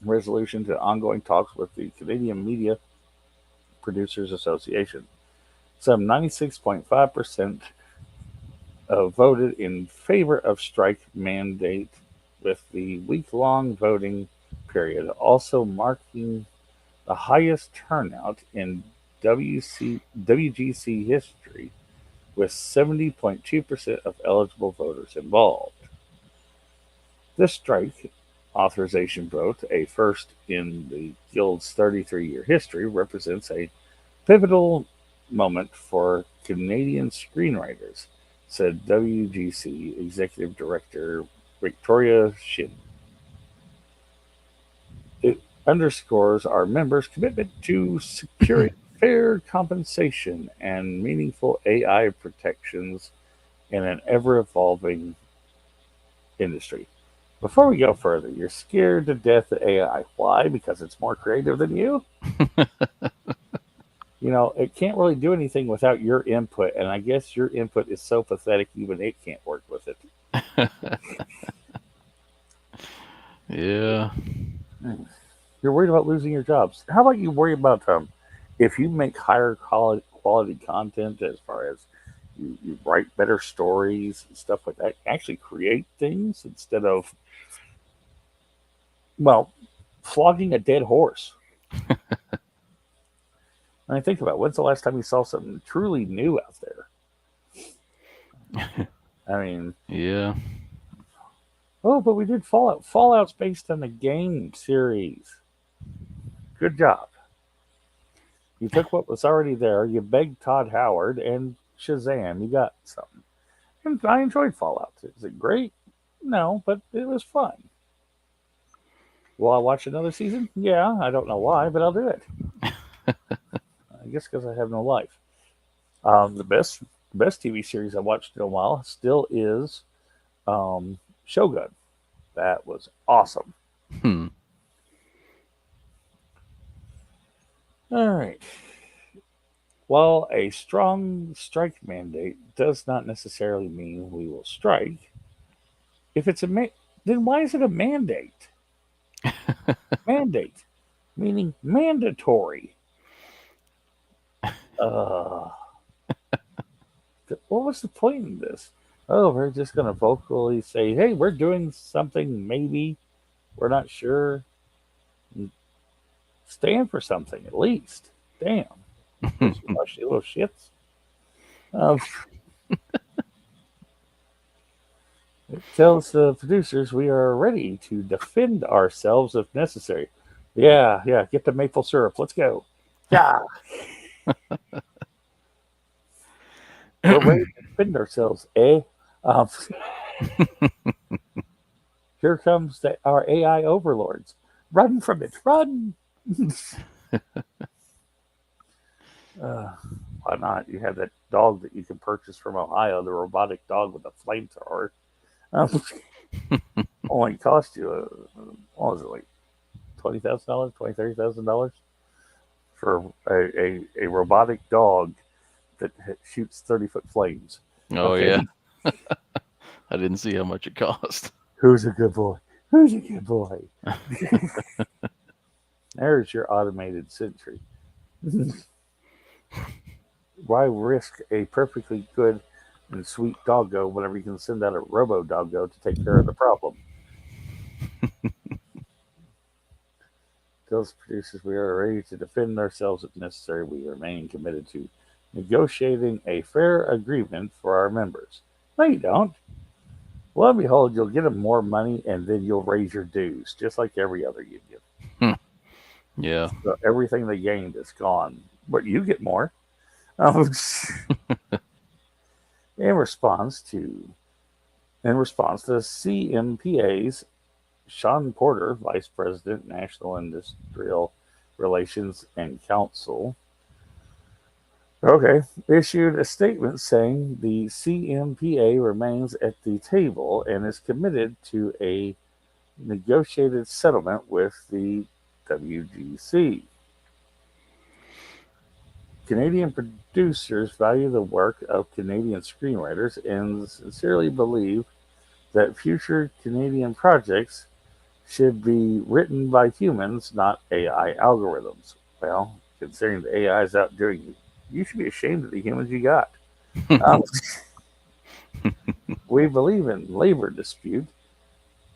[SPEAKER 1] resolution to ongoing talks with the Canadian Media Producers Association. Some 96.5% voted in favor of strike mandate, with the week-long voting period also marking the highest turnout in WGC history, with 70.2% of eligible voters involved. This strike authorization vote, a first in the Guild's 33-year history, represents a pivotal moment for Canadian screenwriters, said WGC Executive Director Victoria Shin. It underscores our members' commitment to securing fair compensation and meaningful AI protections in an ever evolving industry. Before we go further, you're scared to death of AI. Why? Because it's more creative than you? It can't really do anything without your input, and I guess your input is so pathetic even it can't work with it.
[SPEAKER 2] Yeah.
[SPEAKER 1] You're worried about losing your jobs. How about you worry about if you make higher quality content, as far as you write better stories and stuff like that, actually create things instead of, well, flogging a dead horse. I mean, think about it. When's the last time you saw something truly new out there? I mean,
[SPEAKER 2] Yeah.
[SPEAKER 1] oh, but we did Fallout. Fallout's based on the game series. Good job. You took what was already there, you begged Todd Howard, and Shazam, you got something. And I enjoyed Fallout. Is it great? No, but it was fun. Will I watch another season? Yeah, I don't know why, but I'll do it. I guess because I have no life. The best best TV series I watched in a while still is Shogun. That was awesome.
[SPEAKER 2] Hmm.
[SPEAKER 1] All right. While a strong strike mandate does not necessarily mean we will strike, if it's then why is it a mandate? Mandate, meaning mandatory. Uh, what was the point in this? Oh, we're just going to vocally say, hey, we're doing something, maybe. We're not sure. Stand for something at least. Damn. Wishy-washy little shits. Um, it tells the producers we are ready to defend ourselves if necessary. Yeah, yeah, get the maple syrup. Let's go. Yeah, we're ready to defend ourselves, eh? Um, here comes our AI overlords. Run from it, run! uh, why not? You have that dog that you can purchase from Ohio, the robotic dog with a flamethrower. Um, only cost you, what was it, like $20,000, $30,000 for a robotic dog that shoots 30-foot flames.
[SPEAKER 2] Oh
[SPEAKER 1] Okay,
[SPEAKER 2] yeah, I didn't see how much it cost.
[SPEAKER 1] who's a good boy? Who's a good boy? There's your automated sentry. Why risk a perfectly good and sweet doggo whenever you can send out a robo doggo to take care of the problem? Tells producers we are ready to defend ourselves if necessary. We remain committed to negotiating a fair agreement for our members. No, you don't. Lo and behold, you'll get them more money and then you'll raise your dues, just like every other union.
[SPEAKER 2] Yeah.
[SPEAKER 1] So everything they gained is gone, but you get more. Um, in response to CMPA's Sean Porter, Vice President, National Industrial Relations and Council, issued a statement saying the CMPA remains at the table and is committed to a negotiated settlement with the WGC. Canadian producers value the work of Canadian screenwriters and sincerely believe that future Canadian projects should be written by humans, not AI algorithms. Well, considering the AI is outdoing you, you should be ashamed of the humans you got. Um, we believe in labor dispute.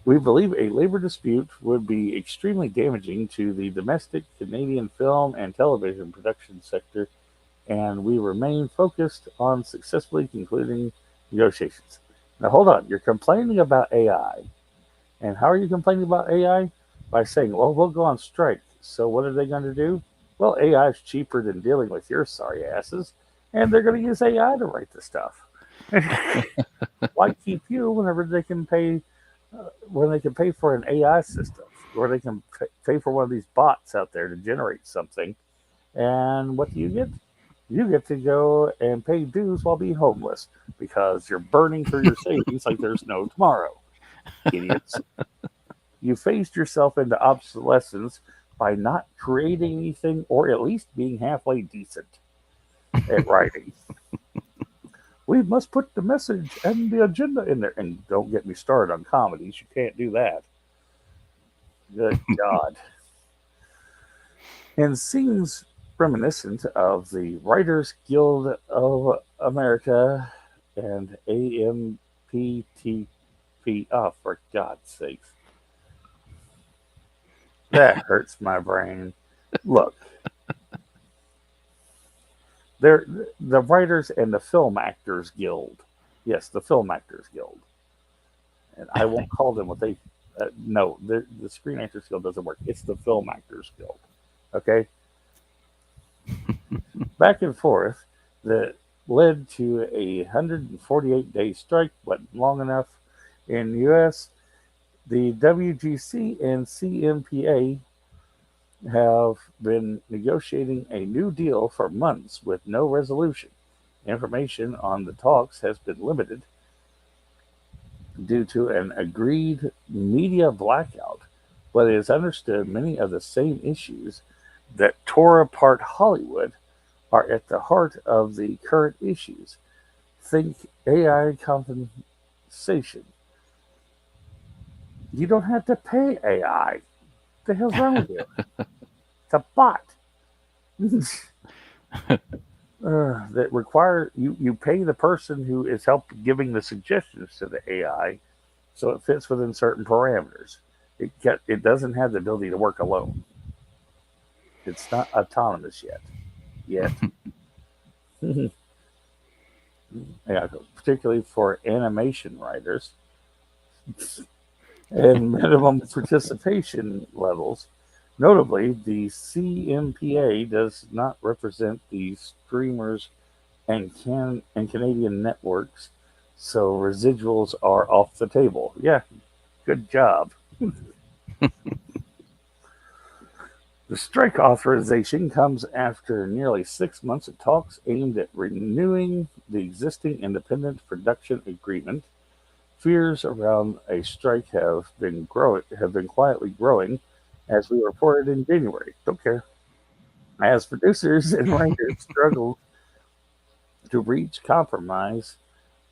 [SPEAKER 1] We believe a labor dispute would be extremely damaging to the domestic Canadian film and television production sector, and we remain focused on successfully concluding negotiations. Now, hold on. You're complaining about AI. And how are you complaining about AI? By saying, well, we'll go on strike. So, what are they going to do? Well, AI is cheaper than dealing with your sorry asses, and they're going to use AI to write the stuff. Why keep you whenever they can pay when they can pay for an AI system, or they can pay for one of these bots out there to generate something? And what do? You get to go and pay dues while being homeless because you're burning through your savings like there's no tomorrow. Idiots. You phased yourself into obsolescence by not creating anything or at least being halfway decent at writing. We must put the message and the agenda in there. And don't get me started on comedies. You can't do that. Good God. And seems reminiscent of the Writers Guild of America and AMPTP. Oh, for God's sakes. That hurts my brain. Look, they're the Writers and the Film Actors Guild. Yes, the Film Actors Guild. And I won't call them what they. No, the Screen Actors Guild doesn't work. It's the Film Actors Guild. Okay? Back and forth that led to a 148-day strike, but long enough in the U.S. The WGC and CMPA have been negotiating a new deal for months with no resolution. Information on the talks has been limited due to an agreed media blackout, but it is understood many of the same issues that tore apart Hollywood are at the heart of the current issues. Think AI compensation. You don't have to pay AI. What the hell's wrong with you? It's a bot. That require you pay the person who is help giving the suggestions to the AI, so it fits within certain parameters. It doesn't have the ability to work alone. It's not autonomous yet. Yet, yeah, particularly for animation writers and minimum participation levels. Notably, the CMPA does not represent the streamers and Canadian networks, so residuals are off the table. Yeah, good job. The strike authorization comes after nearly 6 months of talks aimed at renewing the existing independent production agreement. Fears around a strike have been quietly growing, as we reported in January. Don't care. As producers and writers struggle to reach compromise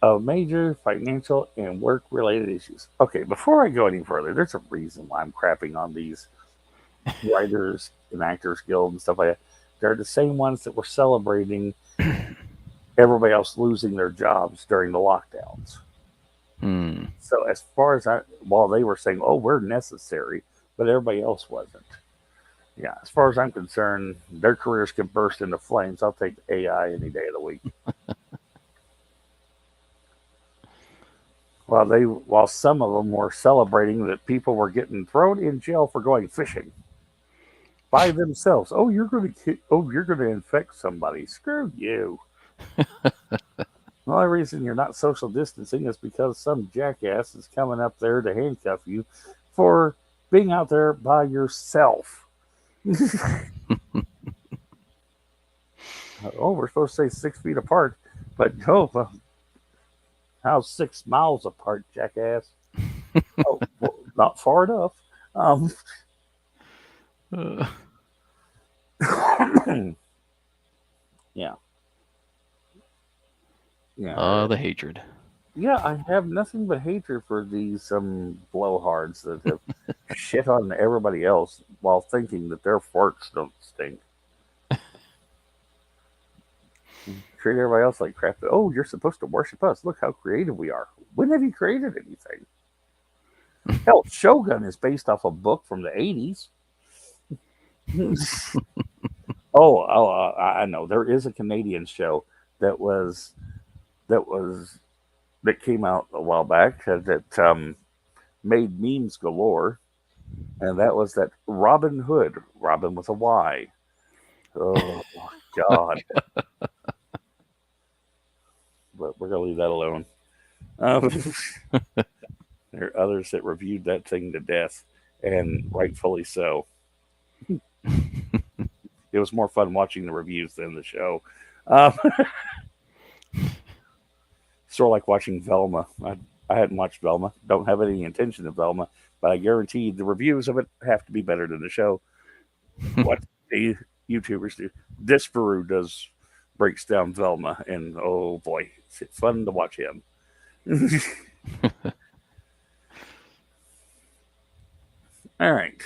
[SPEAKER 1] of major financial and work related issues. Okay, before I go any further, there's a reason why I'm crapping on these writers and actors guild and stuff like that. They're the same ones that were celebrating everybody else losing their jobs during the lockdowns.
[SPEAKER 2] Hmm.
[SPEAKER 1] So as far as while they were saying, "Oh, we're necessary," but everybody else wasn't. Yeah, as far as I'm concerned, their careers could burst into flames. I'll take AI any day of the week. While some of them were celebrating that people were getting thrown in jail for going fishing by themselves. You're going to infect somebody. Screw you. The only reason you're not social distancing is because some jackass is coming up there to handcuff you for being out there by yourself. Oh, we're supposed to say 6 feet apart, but no, how's 6 miles apart, jackass? Oh, well, not far enough. Um,
[SPEAKER 2] Uh,
[SPEAKER 1] yeah, yeah,
[SPEAKER 2] the hatred.
[SPEAKER 1] yeah. I have nothing but hatred for these blowhards that have shit on everybody else while thinking that their farts don't stink. Treat everybody else like crap. Oh, you're supposed to worship us. Look how creative we are. When have you created anything? Hell, Shogun is based off a book from the 80s. I know. There is a Canadian show that was that was that came out a while back that made memes galore, and that was that Robin Hood, Robin with a Y. Oh God! But we're gonna leave that alone. Um, there are others that reviewed that thing to death, and rightfully so. It was more fun watching the reviews than the show. Um, sort of like watching Velma. I hadn't watched Velma. Don't have any intention of Velma, but I guarantee the reviews of it have to be better than the show. What the YouTubers do. Disparu does breaks down Velma, and oh boy, it's fun to watch him. All right.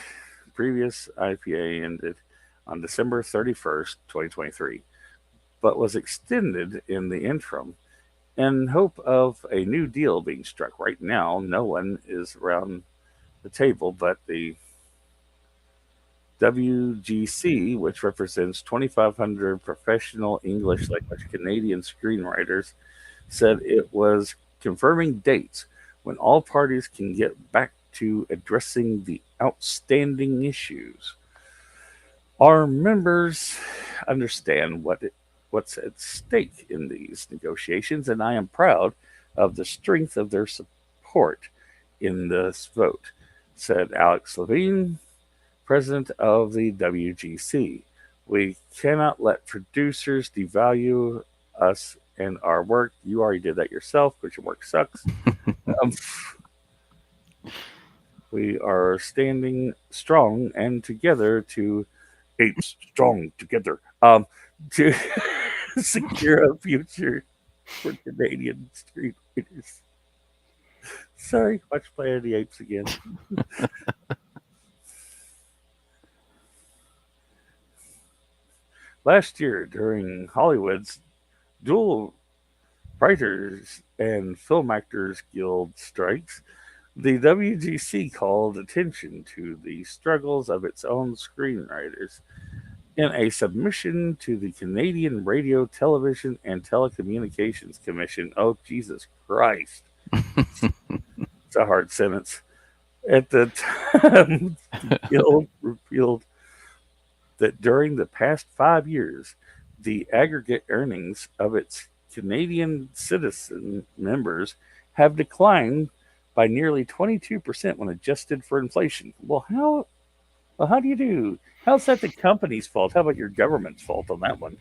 [SPEAKER 1] Previous IPA ended on December 31st, 2023, but was extended in the interim in hope of a new deal being struck. Right now, no one is around the table but the WGC, which represents 2,500 professional English language Canadian screenwriters, said it was confirming dates when all parties can get back to addressing the outstanding issues. Our members understand what's at stake in these negotiations, and I am proud of the strength of their support in this vote, said Alex Levine, president of the WGC. We cannot let producers devalue us and our work. You already did that yourself because your work sucks. um, we are standing strong and together to apes strong together to secure a future for Canadian screenwriters. Sorry, watch Planet of the Apes again. Last year, during Hollywood's dual writers and film actors guild strikes, the WGC called attention to the struggles of its own screenwriters. In a submission to the Canadian Radio, Television, and Telecommunications Commission, oh, Jesus Christ, it's a hard sentence. At the time, the Guild revealed that during the past 5 years, the aggregate earnings of its Canadian citizen members have declined by nearly 22% when adjusted for inflation. How do you do? How's that the company's fault? How about your government's fault on that one?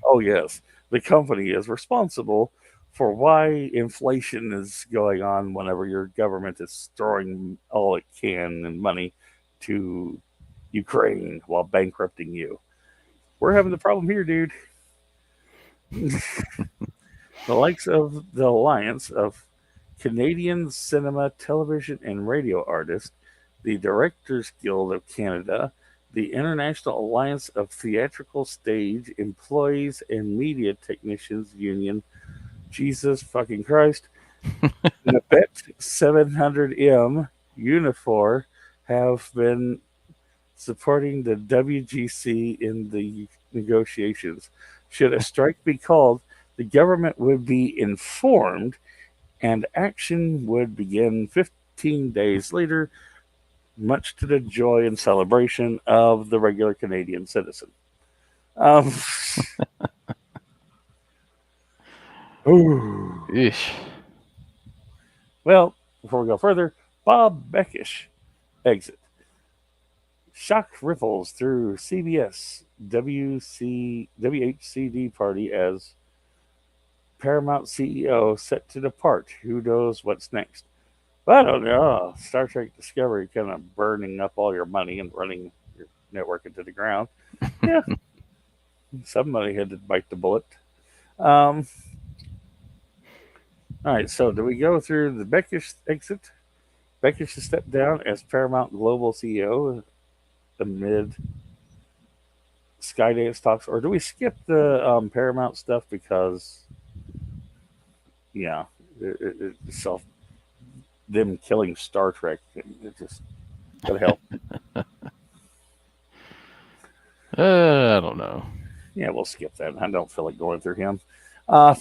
[SPEAKER 1] Oh, yes. The company is responsible for why inflation is going on whenever your government is throwing all it can in money to Ukraine while bankrupting you. We're having the problem here, dude. The likes of the Alliance of Canadian Cinema, Television, and Radio Artists, the Directors Guild of Canada, the International Alliance of Theatrical Stage Employees and Media Technicians Union, Jesus fucking Christ, the BET 700M, Unifor have been supporting the WGC in the negotiations. Should a strike be called, the government would be informed and action would begin 15 days later, much to the joy and celebration of the regular Canadian citizen. Um,
[SPEAKER 2] Ish.
[SPEAKER 1] Well, before we go further, Bob Beckish exit. Shock ripples through CBS WHCD party as Paramount CEO set to depart. Who knows what's next? I don't know. Star Trek Discovery kind of burning up all your money and running your network into the ground. Yeah, somebody had to bite the bullet. All right, so do we go through the Beckish exit? Beckish has stepped down as Paramount Global CEO amid Skydance talks, or do we skip the Paramount stuff because, yeah, self them killing Star Trek, it just what the hell?
[SPEAKER 2] I don't know.
[SPEAKER 1] Yeah, we'll skip that. I don't feel like going through him. Now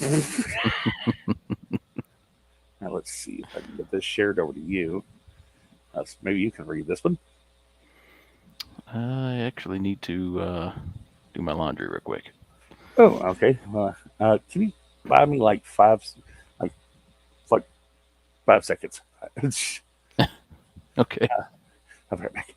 [SPEAKER 1] let's see if I can get this shared over to you. Maybe you can read this one.
[SPEAKER 2] I actually need to do my laundry real quick.
[SPEAKER 1] Oh, okay. Can you buy me like like 5 seconds?
[SPEAKER 2] Okay.
[SPEAKER 1] I'll be right back.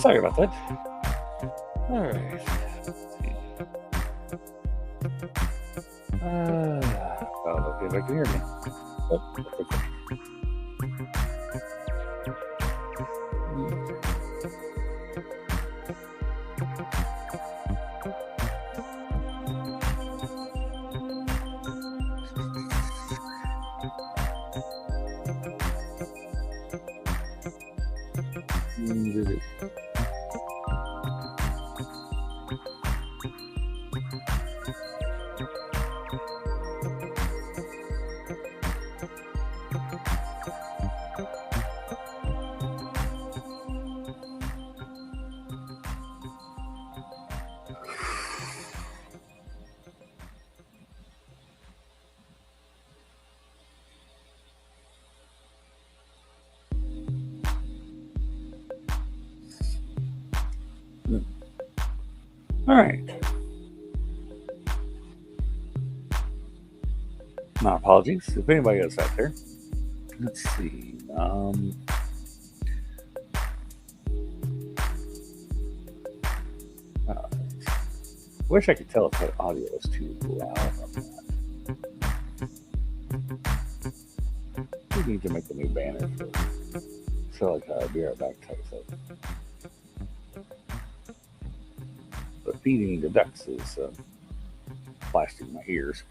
[SPEAKER 1] Sorry about that. All right. Oh, if I can hear me. Oh, that's okay. All right. My apologies if anybody else out there. Let's see. Uh, wish I could tell if that audio is too loud. We need to make a new banner for so like be right back type of. But feeding the ducks is blasting my ears.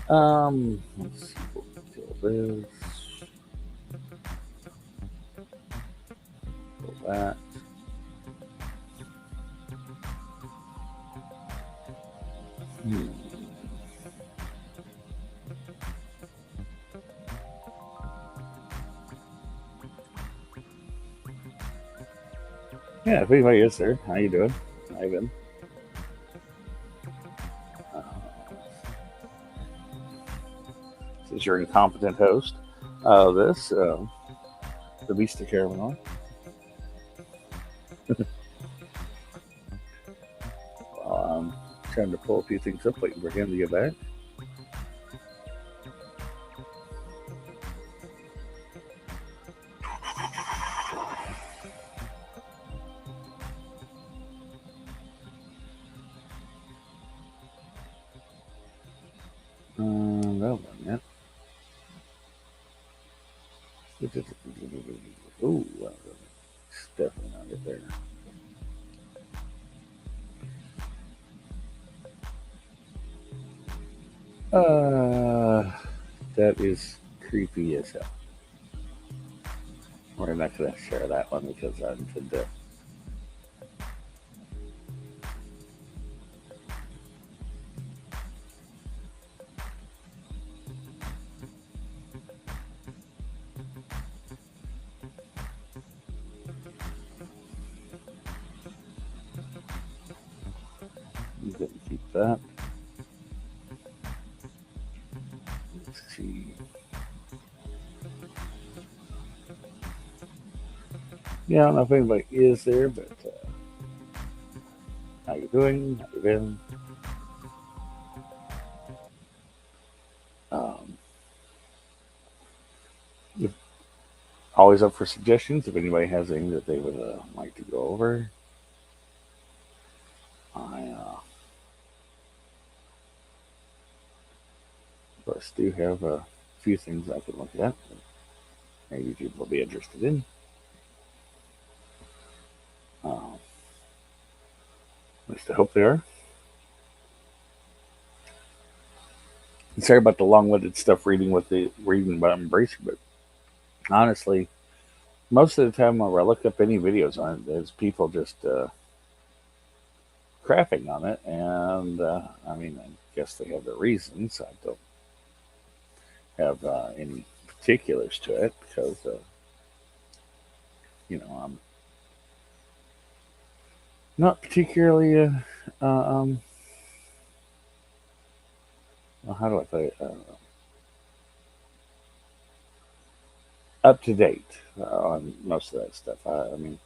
[SPEAKER 1] Let's see what we kill this. Kill that. Hmm. Yeah, if anybody is there, how you doing? Ivan. Uh, since you're an incompetent host, this the Beast of Caravan. I'm trying to pull a few things up, waiting for him to get back. No, man. Ooh, it's definitely not it there. That is creepy as hell. We're not going to share that one because I'm to death. I'm going to keep that. Let's see. Yeah, I don't know if anybody is there, but how you doing? How you been? Um, if, always up for suggestions. If anybody has anything that they would like to go over, I of course do have a few things I can look at that maybe people will be interested in. At least I hope they are. And sorry about the long-winded stuff reading about embracing, but honestly, most of the time when I look up any videos on it, there's people just crapping on it, and I mean, I guess they have their reasons. I don't have any particulars to it because I'm not particularly well, how do I put it, up to date on most of that stuff. I mean,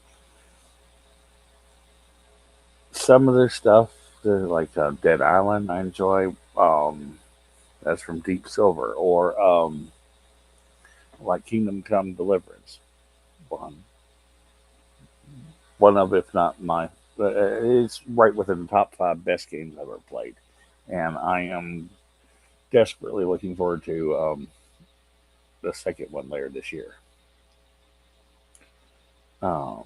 [SPEAKER 1] some of their stuff, they're like Dead Island. I enjoy. That's from Deep Silver, or like Kingdom Come Deliverance. One, one of, if not my, it's right within the top five best games I've ever played, and I am desperately looking forward to the second one later this year. Um,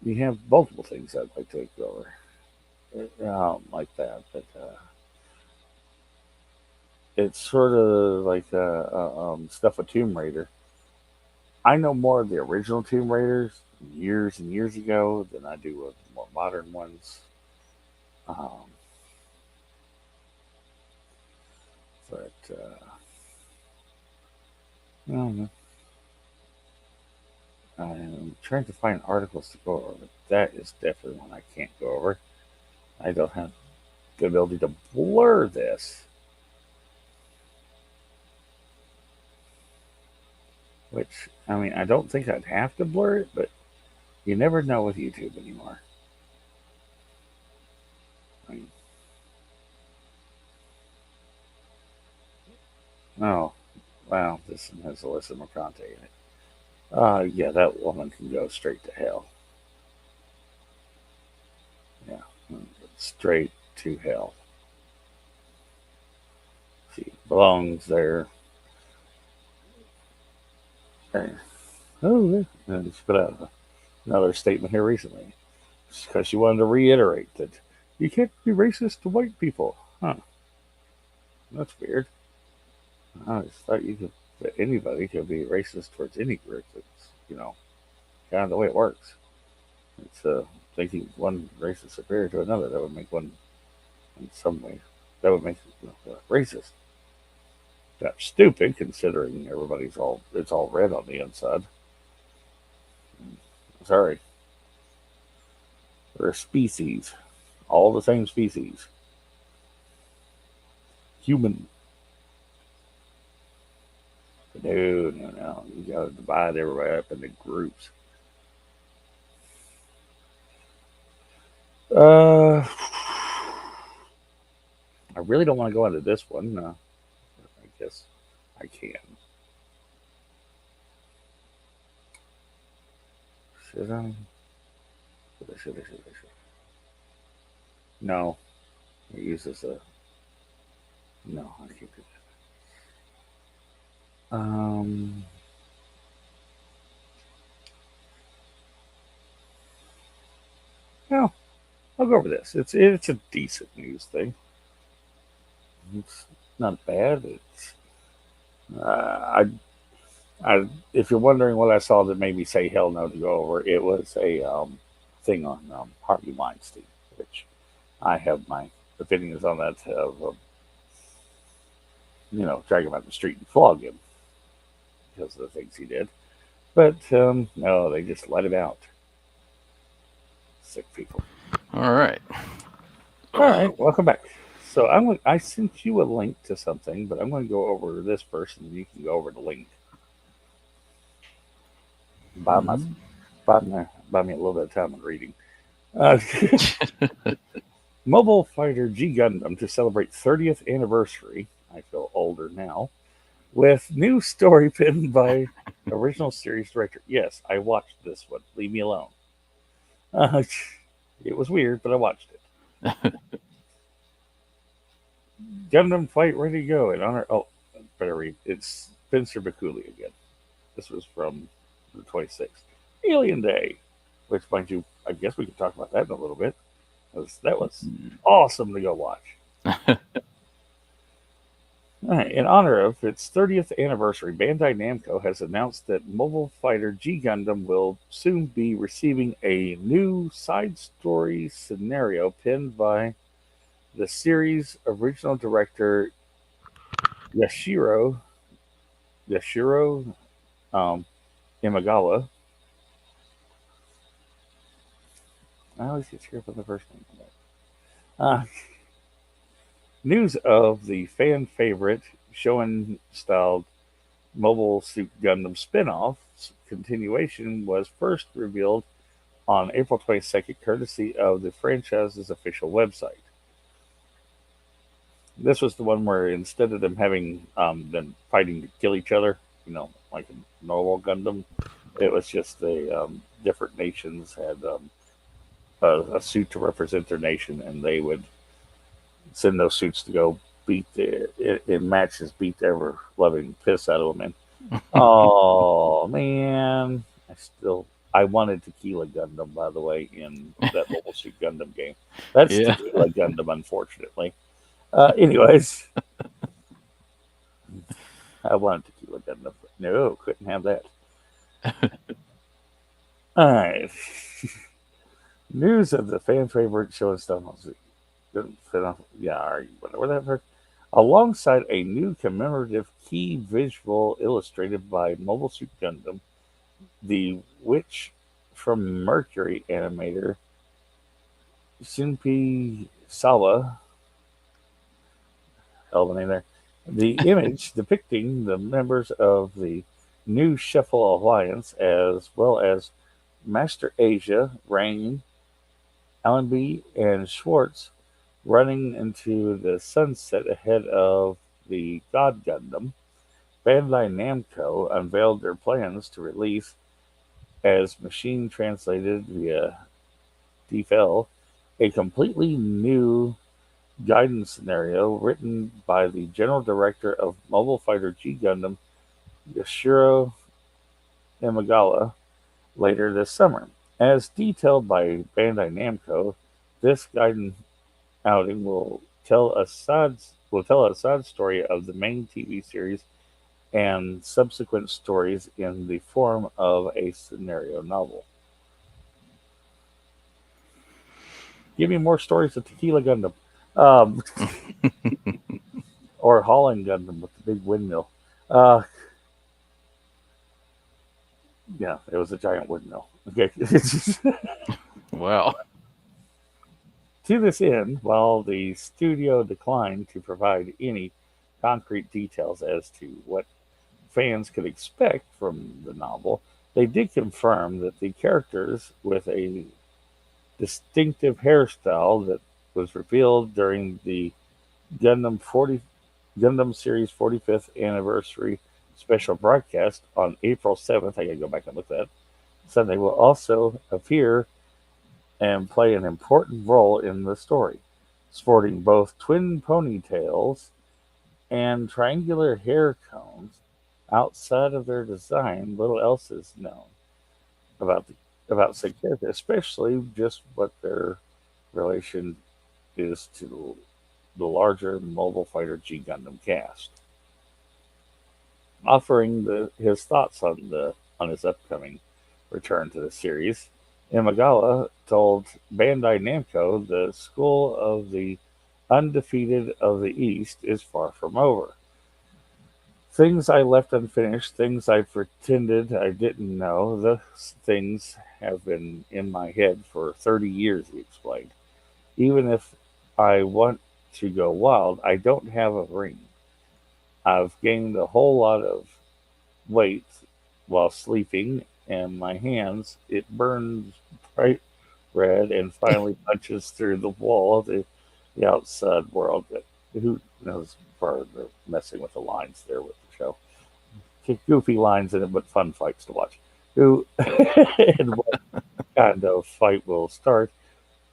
[SPEAKER 1] you have multiple things I'd like to go over like that, but it's sort of like stuff with Tomb Raider. I know more of the original Tomb Raiders years and years ago than I do of the more modern ones. Um, but I don't know. I'm trying to find articles to go over. That is definitely one I can't go over. I don't have the ability to blur this, which, I mean, I don't think I'd have to blur it, but you never know with YouTube anymore. I mean, oh, wow, this one has Alyssa McConte in it. Yeah, that woman can go straight to hell. Yeah, straight to hell. She belongs there. Hey. Oh, yeah. And she put out another statement here recently because she wanted to reiterate that you can't be racist to white people. Huh? That's weird. I just thought you could that anybody could be racist towards any group. It's kind of the way it works. It's thinking one race is superior to another. That would make one in some way. That would make racist. That's stupid considering it's all red on the inside. Sorry, we're a species, all the same species, human. No, no, no. You got to divide everybody up into groups. Uh, I really don't want to go into this one. I guess I can. Should I? Should I? No, I use this. No, I can't do that. No, I'll go over this. It's a decent news thing. It's not bad. It's I if you're wondering what I saw that made me say hell no to go over, it was a thing on Harvey Weinstein, which I have my opinions on that of drag him out the street and flog him because of the things he did. But no, they just let him out. Sick people.
[SPEAKER 2] All right.
[SPEAKER 1] All right, welcome back. So I sent you a link to something, but I'm going to go over this first, and then you can go over the link. Buy my
[SPEAKER 2] Mhm.
[SPEAKER 1] buy me a little bit of time on reading. Uh, Mobile Fighter G Gundam to celebrate 30th anniversary. I feel older now. With new story penned by original series director. Yes, I watched this one. Leave me alone. Uh, it was weird, but I watched it. Gundam Fight ready to go in honor. Oh, better read. It's Spencer Bakuli again. This was from the 26th. Alien Day, which, mind you, I guess we could talk about that in a little bit. That was awesome to go watch. All right, in honor of its 30th anniversary, Bandai Namco has announced that Mobile Fighter G Gundam will soon be receiving a new side story scenario penned by the series' original director Yashiro Yashiro um, Imagawa. I always get screwed up on the first name. Uh, News of the fan favorite Shonen styled Mobile Suit Gundam spin-off continuation was first revealed on April 22nd, courtesy of the franchise's official website. This was the one where instead of them having them fighting to kill each other, like a normal Gundam, it was just the different nations had a suit to represent their nation, and they would send those suits to go beat in matches, beat the ever loving piss out of them. And oh man, I wanted Tequila Gundam, by the way, in that Mobile Suit Gundam game. That's
[SPEAKER 2] Yeah.
[SPEAKER 1] Tequila Gundam, unfortunately. Anyways, I wanted Tequila Gundam. No, couldn't have that. All right. News of the fan favorite show and stuff. Yeah, whatever. Alongside a new commemorative key visual illustrated by Mobile Suit Gundam, the Witch from Mercury animator Shinpei Sawa, hell of a name there. The image depicting the members of the new Shuffle Alliance, as well as Master Asia, Rain, Allenby, and Schwartz, running into the sunset ahead of the God Gundam. Bandai Namco unveiled their plans to release, as machine translated via DeFell, a completely new guidance scenario written by the general director of Mobile Fighter G Gundam, Yoshiro Imagawa, later this summer. As detailed by Bandai Namco, this guidance outing will tell a side story of the main TV series and subsequent stories in the form of a scenario novel. Give me more stories of Tequila Gundam. Um, or Holland Gundam with the big windmill. Uh, yeah, it was a giant windmill. Okay.
[SPEAKER 2] Wow.
[SPEAKER 1] To this end, while the studio declined to provide any concrete details as to what fans could expect from the novel, they did confirm that the characters, with a distinctive hairstyle that was revealed during the Gundam 40 Gundam Series 45th anniversary special broadcast on April 7th. I gotta go back and look at that. Sunday will also appear and play an important role in the story, sporting both twin ponytails and triangular hair cones. Outside of their design, little else is known about said character, especially just what their relation is to the larger Mobile Fighter G Gundam cast. Offering his thoughts on his upcoming return to the series, Imagawa told Bandai Namco the school of the undefeated of the East is far from over. Things I left unfinished, things I pretended I didn't know, those things have been in my head for 30 years, he explained. Even if I want to go wild, I don't have a ring. I've gained a whole lot of weight while sleeping, and my hands, it burns bright red and finally punches through the wall of the outside world. But who knows for the messing with the lines there with the show. Goofy lines in it, but fun fights to watch. Who and what kind of fight will start?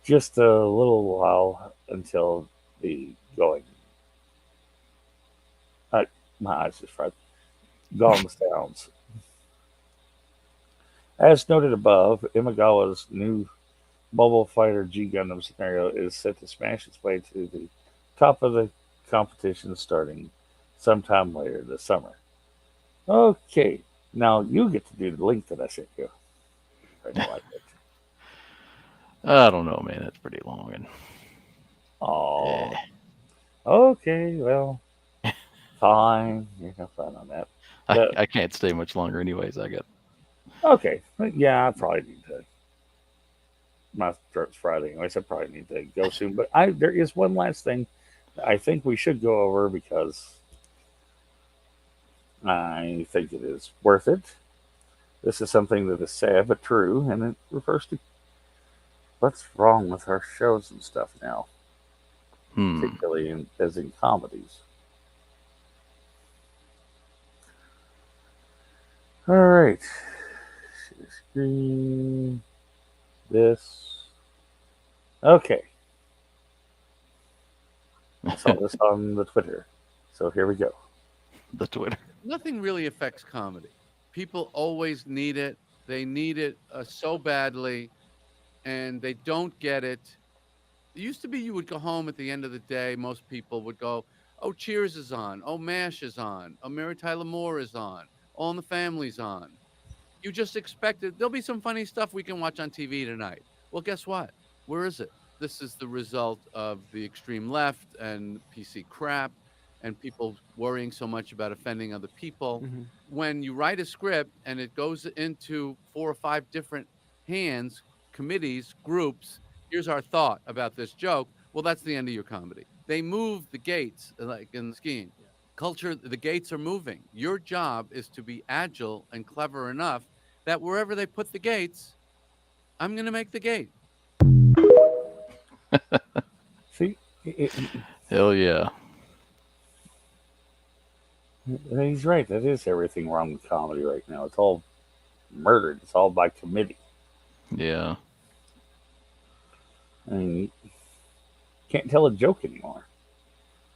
[SPEAKER 1] Just a little while until the going. I, my eyes just fried. Gong sounds. As noted above, Imagawa's new Mobile Fighter G Gundam scenario is set to smash its way to the top of the competition starting sometime later this summer. Okay, now you get to do the link that I sent you. I know I did.
[SPEAKER 2] I don't know, man. That's pretty long. And
[SPEAKER 1] Oh,
[SPEAKER 2] yeah.
[SPEAKER 1] okay, well, fine. You have fun on that. The
[SPEAKER 2] I can't stay much longer, anyways. I got.
[SPEAKER 1] okay, yeah, I probably need to. My throat's Friday anyways. I probably need to go soon. But there is one last thing I think we should go over because I think it is worth it. This is something that is sad but true, and it refers to what's wrong with our shows and stuff now,
[SPEAKER 2] Hmm.
[SPEAKER 1] particularly as in comedies. All right, screen this. Okay, I saw this on the Twitter. So here we go.
[SPEAKER 2] The Twitter.
[SPEAKER 3] Nothing really affects comedy. People always need it. They need it so badly, and they don't get it. It used to be you would go home at the end of the day. Most people would go, "Oh, Cheers is on. Oh, MASH is on. Oh, Mary Tyler Moore is on. All in the Family's on." You just expected there'll be some funny stuff we can watch on TV tonight. Well, guess what? Where is it? This is the result of the extreme left and PC crap and people worrying so much about offending other people.
[SPEAKER 4] Mhm.
[SPEAKER 3] When you write a script and it goes into 4 or 5 different hands, committees, groups, here's our thought about this joke. Well, that's the end of your comedy. They move the gates like in skiing culture, the gates are moving. Your job is to be agile and clever enough that wherever they put the gates, I'm going to make the gate.
[SPEAKER 1] See,
[SPEAKER 2] Hell yeah.
[SPEAKER 1] he's right. That is everything wrong with comedy right now. It's all murdered. It's all by committee.
[SPEAKER 2] Yeah.
[SPEAKER 1] I mean, you can't tell a joke anymore.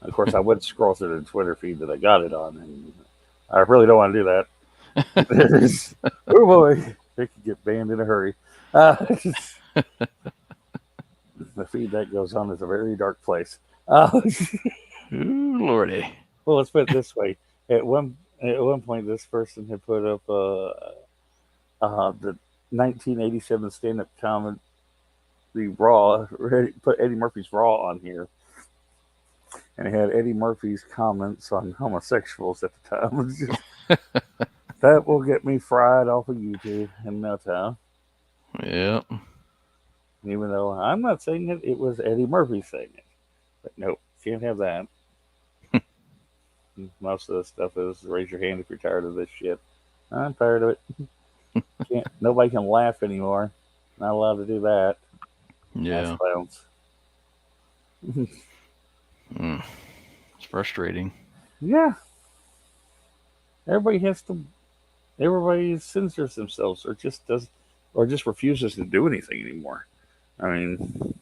[SPEAKER 1] Of course, I would scroll through the Twitter feed that I got it on, and I really don't want to do that. Oh boy, it could get banned in a hurry. The feed that goes on is a very dark place.
[SPEAKER 2] Ooh, Lordy.
[SPEAKER 1] Well, let's put it this way: at one point, this person had put up the 1987 stand-up comedy Raw, put Eddie Murphy's Raw on here, and it had Eddie Murphy's comments on homosexuals at the time. It's just, that will get me fried off of YouTube in no time.
[SPEAKER 2] Yeah.
[SPEAKER 1] Even though I'm not saying it, it was Eddie Murphy saying it. But nope, can't have that. Most of the stuff is raise your hand if you're tired of this shit. I'm tired of it. Nobody can laugh anymore. Not allowed to do that.
[SPEAKER 2] Yeah.
[SPEAKER 1] That's clowns.
[SPEAKER 2] It's frustrating.
[SPEAKER 1] Yeah. Everybody has to. Everybody censors themselves, or just refuses to do anything anymore. I mean,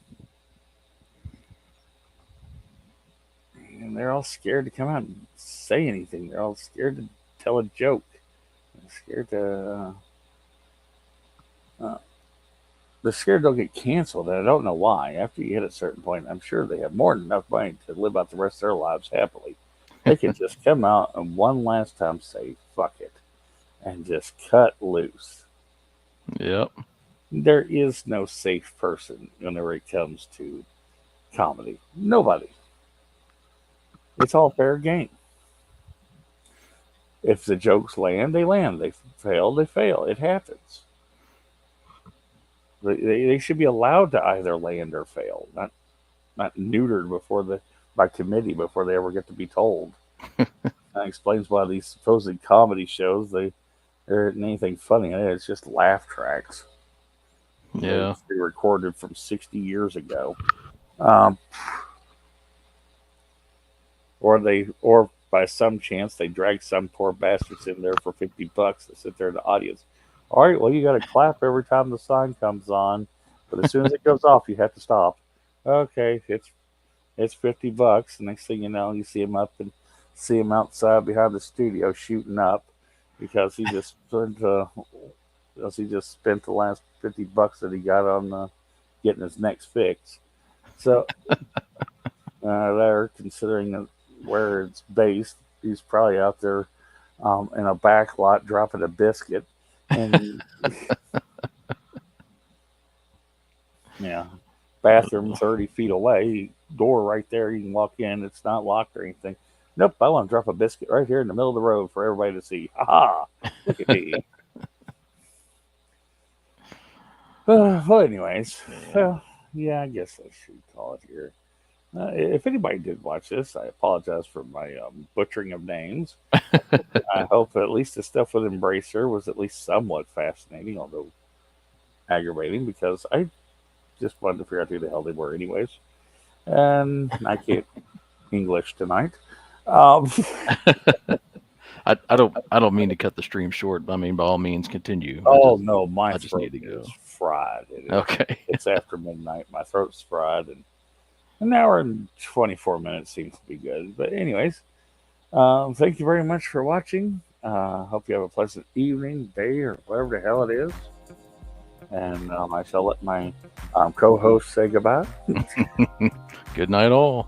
[SPEAKER 1] and they're all scared to come out and say anything. They're all scared to tell a joke. They're scared to. They're scared they'll get canceled, and I don't know why. After you hit a certain point, I'm sure they have more than enough money to live out the rest of their lives happily. They can just come out and one last time say "fuck it" and just cut loose.
[SPEAKER 2] Yep.
[SPEAKER 1] There is no safe person whenever it comes to comedy. Nobody. It's all fair game. If the jokes land, they land. They fail, they fail. It happens. They should be allowed to either land or fail, not neutered by committee before they ever get to be told. That explains why these supposed comedy shows there isn't anything funny in it. It's just laugh tracks.
[SPEAKER 2] Yeah.
[SPEAKER 1] They recorded from 60 years ago. Um, or by some chance they drag some poor bastards in there for $50 to sit there in the audience. All right, well you got to clap every time the sign comes on, but as soon as it goes off, you have to stop. Okay, it's $50. Next thing you know, you see him outside behind the studio shooting up because he just spent the last $50 that he got on getting his next fix. So they're considering where it's based. He's probably out there in a back lot dropping a biscuit, and yeah, bathroom 30 feet away, door right there. You can walk in. It's not locked or anything. Nope, I want to drop a biscuit right here in the middle of the road for everybody to see. Ha ha! Look at me. Well, anyways, yeah, I guess I should call it here. If anybody did watch this, I apologize for my butchering of names. I hope at least the stuff with Embracer was at least somewhat fascinating, although aggravating, because I just wanted to figure out who the hell they were, anyways. And I can't English tonight.
[SPEAKER 2] I don't mean to cut the stream short, but I mean by all means continue.
[SPEAKER 1] Oh no, my
[SPEAKER 2] I just
[SPEAKER 1] throat
[SPEAKER 2] need to go.
[SPEAKER 1] is fried.
[SPEAKER 2] Okay.
[SPEAKER 1] It's after midnight. My throat's fried, and An hour and 24 minutes seems to be good. But anyways, thank you very much for watching. Hope you have a pleasant evening, day, or whatever the hell it is. And I shall let my co-host say goodbye.
[SPEAKER 2] Good night, all.